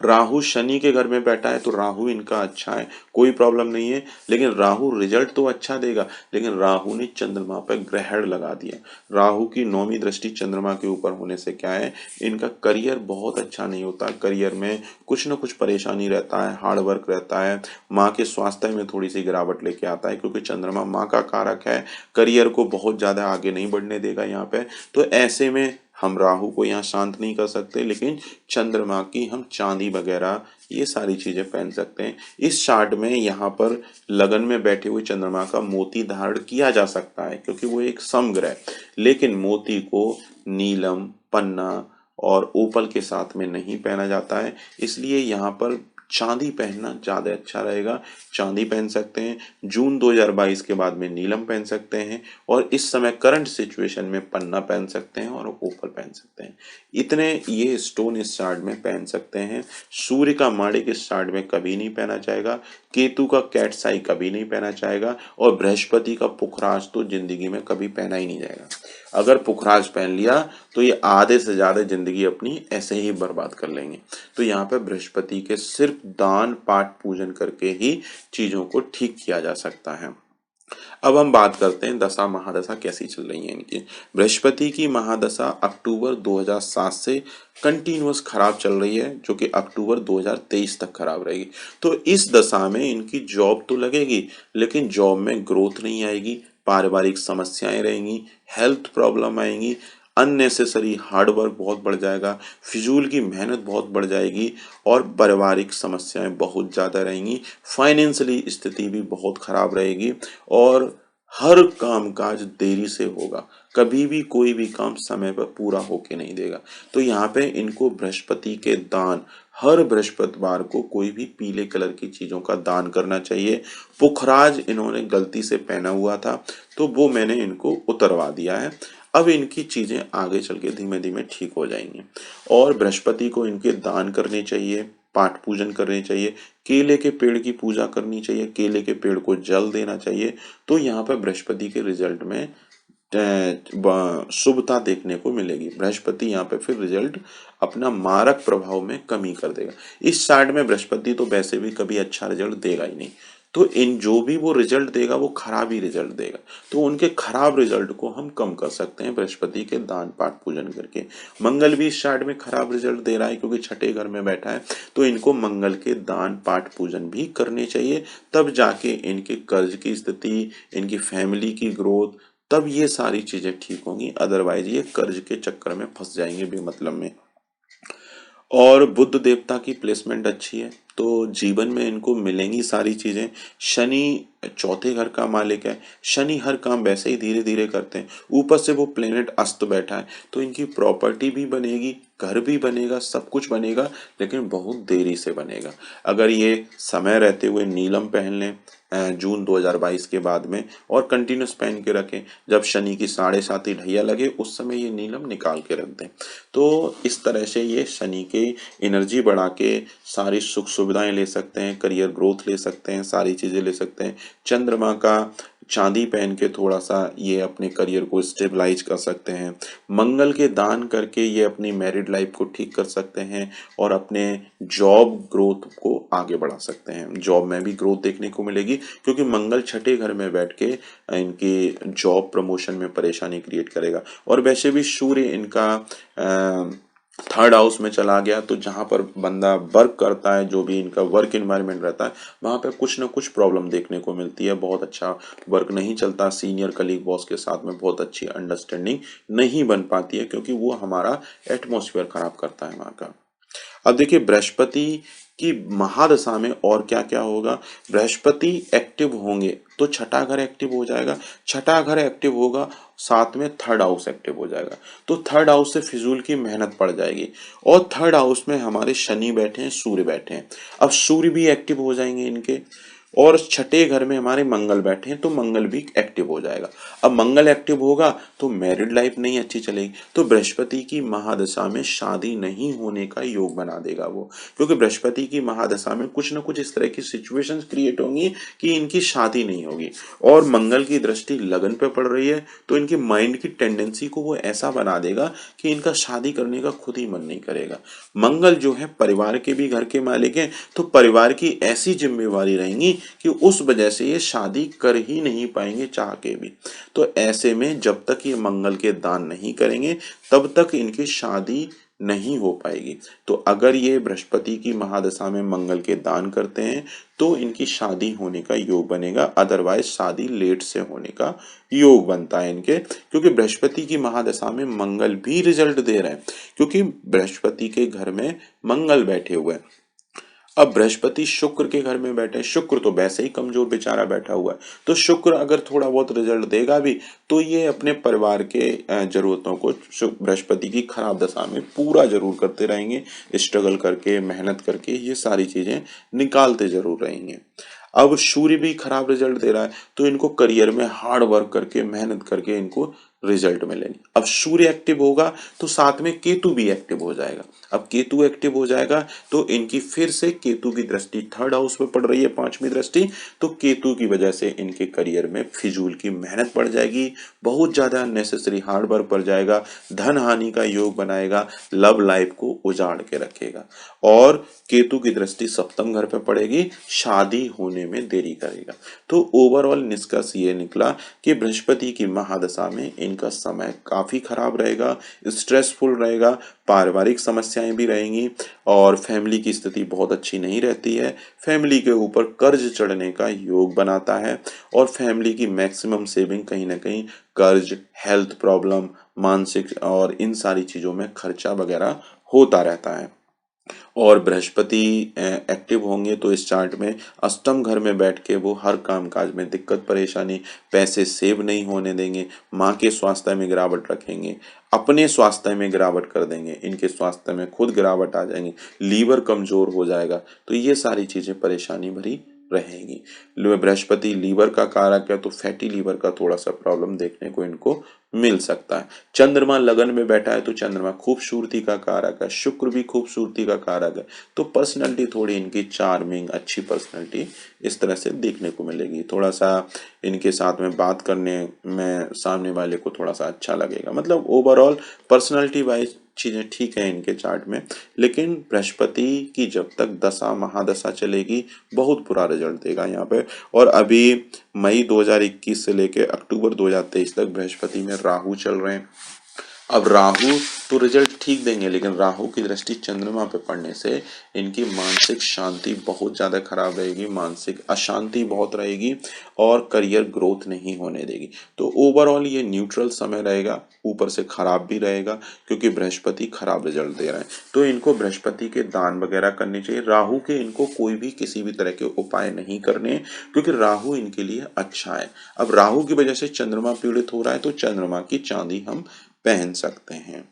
राहु शनि के घर में बैठा है तो राहु इनका अच्छा है, कोई प्रॉब्लम नहीं है। लेकिन राहु रिजल्ट तो अच्छा देगा, लेकिन राहु ने चंद्रमा पर ग्रहण लगा दिया। राहु की 9वीं दृष्टि चंद्रमा के ऊपर होने से क्या है, इनका करियर बहुत अच्छा नहीं होता। करियर में कुछ न कुछ परेशानी रहता है, हार्ड वर्क रहता है। माँ के स्वास्थ्य में थोड़ी सी गिरावट लेके आता है, क्योंकि चंद्रमा माँ का कारक है, करियर को बहुत ज्यादा आगे नहीं बढ़ने देगा यहाँ पे। तो ऐसे में हम राहु को यहाँ शांत नहीं कर सकते, लेकिन चंद्रमा की हम चांदी वगैरह ये सारी चीजें पहन सकते हैं। इस चार्ट में यहाँ पर लगन में बैठे हुए चंद्रमा का मोती धारण किया जा सकता है, क्योंकि वो एक समग्र है। लेकिन मोती को नीलम, पन्ना और ओपल के साथ में नहीं पहना जाता है, इसलिए यहाँ पर चांदी पहनना ज्यादा अच्छा रहेगा। चांदी पहन सकते हैं, जून 2022 के बाद में नीलम पहन सकते हैं, और इस समय करंट सिचुएशन में पन्ना पहन सकते हैं और ओपल पहन सकते हैं। इतने ये स्टोन इस चार्ट में पहन सकते हैं। सूर्य का माणिक इस चार्ट में कभी नहीं पहना जाएगा, केतु का कैटसाई कभी नहीं पहना जाएगा, और बृहस्पति का पुखराज तो जिंदगी में कभी पहना ही नहीं जाएगा। अगर पुखराज पहन लिया तो ये आधे से ज्यादा जिंदगी अपनी ऐसे ही बर्बाद कर लेंगे। तो यहाँ पे बृहस्पति के सिर्फ दान पाठ पूजन करके ही चीजों को ठीक किया जा सकता है। अब हम बात करते हैं दशा महादशा कैसी चल रही है इनकी। बृहस्पति की महादशा अक्टूबर 2007 से कंटिन्यूअस खराब चल रही है, जो कि अक्टूबर 2023 तक खराब रहेगी। तो इस दशा में इनकी जॉब तो लगेगी, लेकिन जॉब में ग्रोथ नहीं आएगी, पारिवारिक समस्याएं रहेंगी, हेल्थ प्रॉब्लम आएंगी, अननेसेसरी हार्ड वर्क बहुत बढ़ जाएगा, फिजूल की मेहनत बहुत बढ़ जाएगी, और पारिवारिक समस्याएं बहुत ज़्यादा रहेंगी। फाइनेंशियली स्थिति भी बहुत खराब रहेगी, और हर काम काज देरी से होगा, कभी भी कोई भी काम समय पर पूरा होके नहीं देगा। तो यहाँ पे इनको बृहस्पति के दान, हर बृहस्पतिवार को कोई भी पीले कलर की चीजों का दान करना चाहिए। पुखराज इन्होंने गलती से पहना हुआ था, तो वो मैंने इनको उतरवा दिया है। अब इनकी चीजें आगे चल के धीमे धीमे ठीक हो जाएंगी। और बृहस्पति को इनके दान करने चाहिए, पाठ पूजन करने चाहिए, केले के पेड़ की पूजा करनी चाहिए, केले के पेड़ को जल देना चाहिए। तो यहाँ पर बृहस्पति के रिजल्ट में शुभता देखने को मिलेगी। बृहस्पति यहाँ पे फिर रिजल्ट अपना मारक प्रभाव में कमी कर देगा। इस चार्ट में बृहस्पति तो वैसे भी कभी अच्छा रिजल्ट देगा ही नहीं, तो इन जो भी वो रिजल्ट देगा वो खराब ही रिजल्ट देगा। तो उनके खराब रिजल्ट को हम कम कर सकते हैं बृहस्पति के दान पाठ पूजन करके। मंगल भी इस चार्ट में खराब रिजल्ट दे रहा है, क्योंकि छठे घर में बैठा है, तो इनको मंगल के दान पाठ पूजन भी करने चाहिए, तब जाके इनके कर्ज की स्थिति, इनकी फैमिली की ग्रोथ, तब ये सारी चीजें ठीक होंगी। अदरवाइज ये कर्ज के चक्कर में फंस जाएंगे बेमतलब में। और बुध देवता की प्लेसमेंट अच्छी है, तो जीवन में इनको मिलेंगी सारी चीजें। शनि चौथे घर का मालिक है, शनि हर काम वैसे ही धीरे धीरे करते हैं, ऊपर से वो प्लेनेट अस्त बैठा है, तो इनकी प्रॉपर्टी भी बनेगी, घर भी बनेगा, सब कुछ बनेगा, लेकिन बहुत देरी से बनेगा। अगर ये समय रहते हुए नीलम पहन लें जून 2022 के बाद में, और कंटिन्यूस पहन के रखें, जब शनि की 7.5 ढैया लगे उस समय ये नीलम निकाल के रख दें, तो इस तरह से ये शनि के एनर्जी बढ़ा के सारी सुख सुविधाएं ले सकते हैं, करियर ग्रोथ ले सकते हैं, सारी चीजें ले सकते हैं। चंद्रमा का चांदी पहन के थोड़ा सा ये अपने करियर को स्टेबलाइज कर सकते हैं। मंगल के दान करके ये अपनी मैरिड लाइफ को ठीक कर सकते हैं, और अपने जॉब ग्रोथ को आगे बढ़ा सकते हैं। जॉब में भी ग्रोथ देखने को मिलेगी, क्योंकि मंगल छठे घर में बैठ के इनकी जॉब प्रमोशन में परेशानी क्रिएट करेगा। और वैसे भी सूर्य इनका थर्ड हाउस में चला गया तो जहां पर बंदा वर्क करता है, जो भी इनका वर्क एनवायरनमेंट रहता है, वहां पे कुछ ना कुछ प्रॉब्लम देखने को मिलती है। बहुत अच्छा वर्क नहीं चलता, सीनियर कलीग बॉस के साथ में बहुत अच्छी अंडरस्टैंडिंग नहीं बन पाती है, क्योंकि वो हमारा एटमॉस्फेयर खराब करता है वहाँ का। अब देखिए बृहस्पति की महादशा में और क्या क्या होगा। बृहस्पति एक्टिव होंगे तो छठा घर एक्टिव हो जाएगा, छठा घर एक्टिव होगा, साथ में थर्ड हाउस एक्टिव हो जाएगा, तो थर्ड हाउस से फिजूल की मेहनत पड़ जाएगी। और थर्ड हाउस में हमारे शनि बैठे हैं, सूर्य बैठे हैं, अब सूर्य भी एक्टिव हो जाएंगे इनके। और छठे घर में हमारे मंगल बैठे हैं तो मंगल भी एक्टिव हो जाएगा। अब मंगल एक्टिव होगा तो मैरिड लाइफ नहीं अच्छी चलेगी, तो बृहस्पति की महादशा में शादी नहीं होने का योग बना देगा वो, क्योंकि बृहस्पति की महादशा में कुछ ना कुछ इस तरह की सिचुएशंस क्रिएट होंगी कि इनकी शादी नहीं होगी। और मंगल की दृष्टि लगन पे पड़ रही है तो इनकी माइंड की टेंडेंसी को वो ऐसा बना देगा कि इनका शादी करने का खुद ही मन नहीं करेगा। मंगल जो है परिवार के भी घर के मालिक हैं, तो परिवार की ऐसी जिम्मेवारी रहेंगी कि उस वजह से ये शादी कर ही नहीं पाएंगे चाह के भी। तो ऐसे में जब तक ये मंगल के दान नहीं करेंगे तब तक इनकी शादी नहीं हो पाएगी। तो अगर ये बृहस्पति की महादशा में मंगल के दान करते हैं तो इनकी शादी होने का योग बनेगा, अदरवाइज शादी लेट से होने का योग बनता है इनके, क्योंकि बृहस्पति की महादशा में मंगल भी रिजल्ट दे रहे हैं, क्योंकि बृहस्पति के घर में मंगल बैठे हुए हैं। अब बृहस्पति शुक्र के घर में बैठे, शुक्र तो वैसे ही कमजोर बेचारा बैठा हुआ है, तो शुक्र अगर थोड़ा बहुत रिजल्ट देगा भी तो ये अपने परिवार के जरूरतों को बृहस्पति की खराब दशा में पूरा जरूर करते रहेंगे, स्ट्रगल करके मेहनत करके ये सारी चीजें निकालते जरूर रहेंगे। अब सूर्य भी खराब रिजल्ट दे रहा है तो इनको करियर में हार्ड वर्क करके मेहनत करके इनको रिजल्ट मिलेंगे। अब सूर्य एक्टिव होगा तो साथ में केतु भी एक्टिव हो जाएगा। अब केतु एक्टिव हो जाएगा तो इनकी फिर से केतु की दृष्टि थर्ड हाउस में पड़ रही है, पांचवी दृष्टि, तो केतु की वजह से इनके करियर में फिजूल की मेहनत पड़ जाएगी, बहुत ज्यादा नेसेसरी हार्ड वर्क पड़ जाएगा, धन हानि का योग बनाएगा, लव लाइफ को उजाड़ के रखेगा। और केतु की दृष्टि सप्तम घर पे पड़ेगी, शादी होने में देरी करेगा। तो ओवरऑल निष्कर्ष ये निकला कि बृहस्पति की महादशा में इनका समय काफी खराब रहेगा, स्ट्रेसफुल रहेगा, पारिवारिक समस्याएं भी रहेंगी और फैमिली की स्थिति बहुत अच्छी नहीं रहती है। फैमिली के ऊपर कर्ज चढ़ने का योग बनाता है और फैमिली की मैक्सिमम सेविंग कहीं ना कहीं कर्ज, हेल्थ प्रॉब्लम, मानसिक और इन सारी चीजों में खर्चा वगैरह होता रहता है। और बृहस्पति एक्टिव होंगे तो इस चार्ट में अष्टम घर में बैठ के वो हर काम काज में दिक्कत परेशानी, पैसे सेव नहीं होने देंगे, माँ के स्वास्थ्य में गिरावट रखेंगे, अपने स्वास्थ्य में गिरावट कर देंगे, इनके स्वास्थ्य में खुद गिरावट आ जाएंगी, लीवर कमजोर हो जाएगा, तो ये सारी चीजें परेशानी भरी रहेंगी। बृहस्पति लीवर का कारक है तो फैटी लीवर का थोड़ा सा प्रॉब्लम देखने को इनको मिल सकता है। चंद्रमा लगन में बैठा है तो चंद्रमा खूबसूरती का कारक है, शुक्र भी खूबसूरती का कारक है, तो पर्सनैलिटी थोड़ी इनकी चार्मिंग अच्छी पर्सनैलिटी इस तरह से देखने को मिलेगी। थोड़ा सा इनके साथ में बात करने में सामने वाले को थोड़ा सा अच्छा लगेगा, मतलब ओवरऑल पर्सनैलिटी वाइज चीजें ठीक है इनके चार्ट में। लेकिन बृहस्पति की जब तक दशा महादशा चलेगी बहुत बुरा रिजल्ट देगा यहाँ पे। और अभी मई 2021 से लेके अक्टूबर 2023 तक बृहस्पति में राहु चल रहे हैं। अब राहु तो रिजल्ट ठीक देंगे, लेकिन राहु की दृष्टि चंद्रमा पे पड़ने से इनकी मानसिक शांति बहुत ज्यादा खराब रहेगी, मानसिक अशांति बहुत रहेगी और करियर ग्रोथ नहीं होने देगी। तो ओवरऑल ये न्यूट्रल समय रहेगा, ऊपर से खराब भी रहेगा क्योंकि बृहस्पति खराब रिजल्ट दे रहे हैं। तो इनको बृहस्पति के दान वगैरह करने चाहिए। राहु के इनको कोई भी किसी भी तरह के उपाय नहीं करने, क्योंकि राहु इनके लिए अच्छा है। अब राहु की वजह से चंद्रमा पीड़ित हो रहा है तो चंद्रमा की चांदी हम पहन सकते हैं।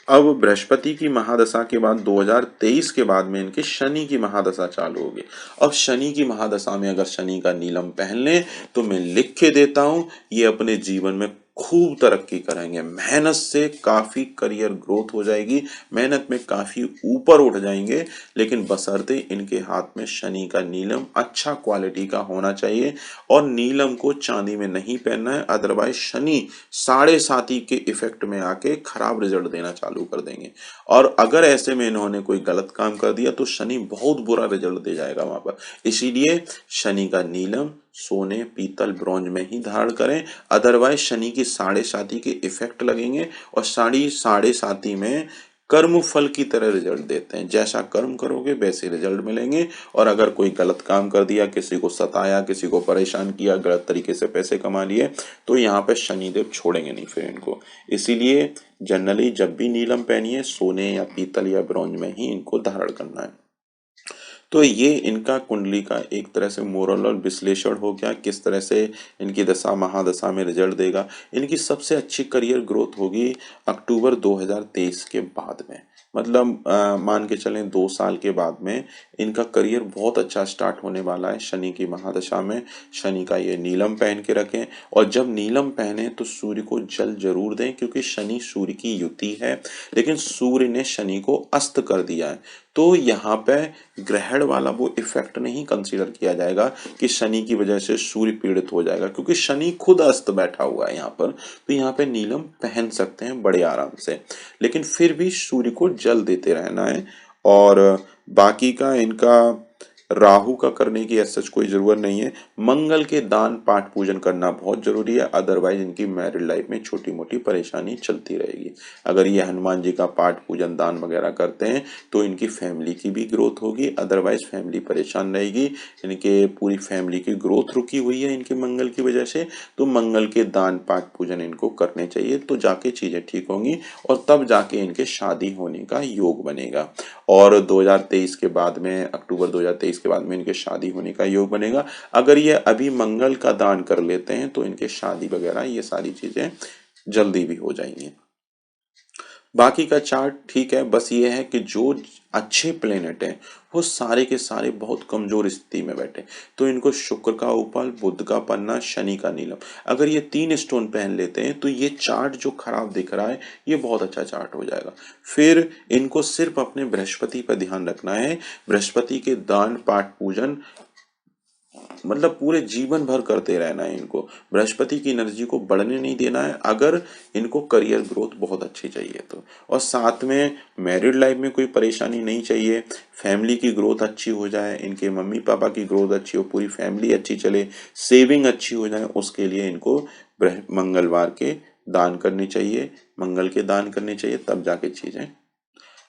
अब बृहस्पति की महादशा के बाद 2023 के बाद में इनके शनि की महादशा चालू होगी। अब शनि की महादशा में अगर शनि का नीलम पहन लें तो मैं लिख के देता हूं ये अपने जीवन में खूब तरक्की करेंगे, मेहनत से काफी करियर ग्रोथ हो जाएगी, मेहनत में काफी ऊपर उठ जाएंगे, लेकिन बशर्ते इनके हाथ में शनि का नीलम अच्छा क्वालिटी का होना चाहिए और नीलम को चांदी में नहीं पहनना है, अदरवाइज शनि साढ़े साती के इफेक्ट में आके खराब रिजल्ट देना चालू कर देंगे। और अगर ऐसे में इन्होंने कोई गलत काम कर दिया तो शनि बहुत बुरा रिजल्ट दे जाएगा वहां पर। इसीलिए शनि का नीलम सोने, पीतल, ब्रॉन्ज में ही धारण करें। अदरवाइज शनि की साढ़े साती के इफेक्ट लगेंगे और साढ़े साती में कर्म फल की तरह रिजल्ट देते हैं। जैसा कर्म करोगे वैसे रिजल्ट मिलेंगे। और अगर कोई गलत काम कर दिया, किसी को सताया, किसी को परेशान किया, गलत तरीके से पैसे कमा लिए, तो यहाँ पे शनिदेव छोड़ेंगे नहीं फिर इनको। इसीलिए जनरली जब भी नीलम पहनिए, सोने या पीतल या ब्रॉन्ज में ही इनको धारण करना है। तो ये इनका कुंडली का एक तरह से मोरल और विश्लेषण हो गया, किस तरह से इनकी दशा महादशा में रिजल्ट देगा। इनकी सबसे अच्छी करियर ग्रोथ होगी अक्टूबर 2023 के बाद में। मतलब मान के चलें 2 साल के बाद में इनका करियर बहुत अच्छा स्टार्ट होने वाला है शनि की महादशा में। शनि का ये नीलम पहन के रखें, और जब नीलम पहने तो सूर्य को जल जरूर दें, क्योंकि शनि सूर्य की युति है, लेकिन सूर्य ने शनि को अस्त कर दिया है। तो यहाँ पे ग्रहण वाला वो इफेक्ट नहीं कंसीडर किया जाएगा कि शनि की वजह से सूर्य पीड़ित हो जाएगा, क्योंकि शनि खुद अस्त बैठा हुआ है यहाँ पर। तो यहाँ पे नीलम पहन सकते हैं बड़े आराम से, लेकिन फिर भी सूर्य को जल देते रहना है। और बाकी का इनका राहु का करने की ऐसा कोई जरूरत नहीं है। मंगल के दान पाठ पूजन करना बहुत जरूरी है, अदरवाइज इनकी मैरिड लाइफ में छोटी मोटी परेशानी चलती रहेगी। अगर ये हनुमान जी का पाठ पूजन दान वगैरह करते हैं तो इनकी फैमिली की भी ग्रोथ होगी, अदरवाइज फैमिली परेशान रहेगी। इनके पूरी फैमिली की ग्रोथ रुकी हुई है इनके मंगल की वजह से, तो मंगल के दान पाठ पूजन इनको करने चाहिए, तो जाके चीजें ठीक होंगी और तब जाके इनके शादी होने का योग बनेगा। और 2023 के बाद में, अक्टूबर 2023 के बाद में इनके शादी होने का योग बनेगा। अगर ये अभी मंगल का दान कर लेते हैं तो इनके शादी वगैरह ये सारी चीजें जल्दी भी हो जाएंगी। बाकी का चार्ट ठीक है, बस ये है कि जो अच्छे प्लेनेट हैं वो सारे के सारे बहुत कमजोर स्थिति में बैठे। तो इनको शुक्र का उपल, बुध का पन्ना, शनि का नीलम, अगर ये 3 स्टोन पहन लेते हैं तो ये चार्ट जो खराब दिख रहा है ये बहुत अच्छा चार्ट हो जाएगा। फिर इनको सिर्फ अपने बृहस्पति पर ध्यान रखना है। बृहस्पति के दान पाठ पूजन मतलब पूरे जीवन भर करते रहना है इनको। बृहस्पति की एनर्जी को बढ़ने नहीं देना है अगर इनको करियर ग्रोथ बहुत अच्छी चाहिए तो। और साथ में मैरिड लाइफ में कोई परेशानी नहीं चाहिए, फैमिली की ग्रोथ अच्छी हो जाए, इनके मम्मी पापा की ग्रोथ अच्छी हो, पूरी फैमिली अच्छी चले, सेविंग अच्छी हो जाए, उसके लिए इनको मंगलवार के दान करने चाहिए, मंगल के दान करने चाहिए, तब जाके चीजें।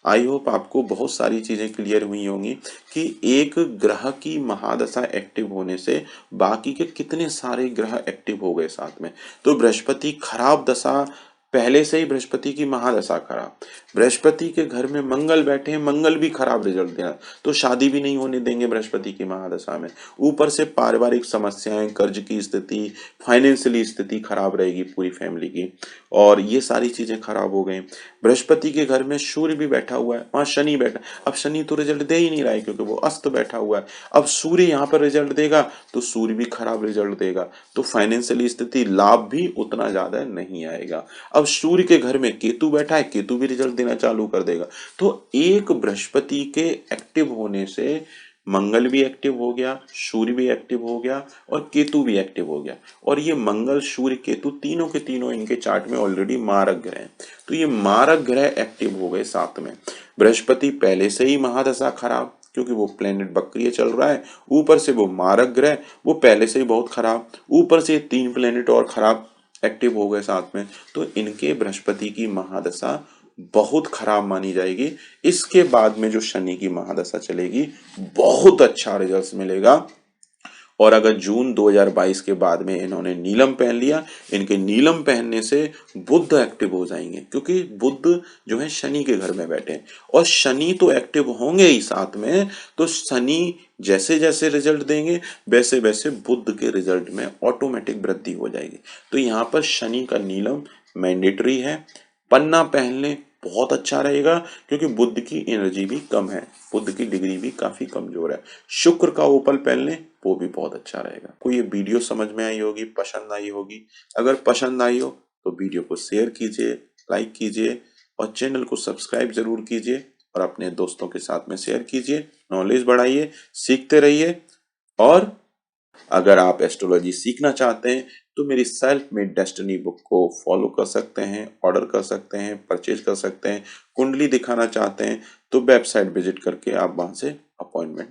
आई होप आपको बहुत सारी चीजें क्लियर हुई होंगी कि एक ग्रह की महादशा एक्टिव होने से बाकी के कितने सारे ग्रह एक्टिव हो गए साथ में। तो बृहस्पति खराब दशा, पहले से ही बृहस्पति की महादशा खराब, बृहस्पति के घर में मंगल बैठे हैं, मंगल भी खराब रिजल्ट देना, तो शादी भी नहीं होने देंगे बृहस्पति की महादशा में। ऊपर से पारिवारिक समस्याएं, कर्ज की स्थिति, फाइनेंशियली स्थिति खराब रहेगी पूरी फैमिली की, और ये सारी चीजें खराब हो गई। बृहस्पति के घर में सूर्य भी बैठा हुआ है, वहां शनि बैठा, अब शनि तो रिजल्ट दे ही नहीं रहा है क्योंकि वो अस्त बैठा हुआ है। अब सूर्य यहाँ पर रिजल्ट देगा तो सूर्य भी खराब रिजल्ट देगा, तो फाइनेंशियली स्थिति, लाभ भी उतना ज्यादा नहीं आएगा। अब सूर्य के घर में केतु बैठा है, केतु भी रिजल्ट देना चालू कर देगा। तो एक बृहस्पति के एक्टिव होने से मंगल भी एक्टिव हो गया, सूर्य भी एक्टिव हो गया और केतु भी एक्टिव हो गया। और ये मंगल, सूर्य, केतु तीनों के तीनों इनके चार्ट में ऑलरेडी मारक ग्रह हैं, तो ये मारक ग्रह एक्टिव हो गए साथ में। बृहस्पति पहले से ही महादशा खराब, क्योंकि वो प्लेनेट बक्रिय चल रहा है, ऊपर से वो मारक ग्रह, वो पहले से ही बहुत खराब, ऊपर से 3 प्लेनेट और खराब एक्टिव हो गए साथ में। तो इनके बृहस्पति की महादशा बहुत खराब मानी जाएगी। इसके बाद में जो शनि की महादशा चलेगी बहुत अच्छा रिजल्ट मिलेगा। और अगर जून 2022 के बाद में इन्होंने नीलम पहन लिया, इनके नीलम पहनने से बुध एक्टिव हो जाएंगे, क्योंकि बुध जो है शनि के घर में बैठे हैं और शनि तो एक्टिव होंगे ही साथ में। तो शनि जैसे जैसे रिजल्ट देंगे वैसे वैसे बुध के रिजल्ट में ऑटोमेटिक वृद्धि हो जाएगी। तो यहाँ पर शनि का नीलम मैंडेटरी है, पन्ना पहन लें बहुत अच्छा रहेगा, क्योंकि बुध की एनर्जी भी कम है, बुध की डिग्री भी काफी कमजोर है। शुक्र का ओपल पहन लें वो भी बहुत अच्छा रहेगा। कोई ये वीडियो समझ में आई होगी, पसंद आई होगी, अगर पसंद आई हो तो वीडियो को शेयर कीजिए, लाइक कीजिए और चैनल को सब्सक्राइब जरूर कीजिए और अपने दोस्तों के साथ में शेयर कीजिए। नॉलेज बढ़ाइए, सीखते रहिए। और अगर आप एस्ट्रोलॉजी सीखना चाहते हैं तो मेरी सेल्फ मेड डेस्टिनी बुक को फॉलो कर सकते हैं, ऑर्डर कर सकते हैं, परचेज कर सकते हैं। कुंडली दिखाना चाहते हैं तो वेबसाइट विजिट करके आप वहां से अपॉइंटमेंट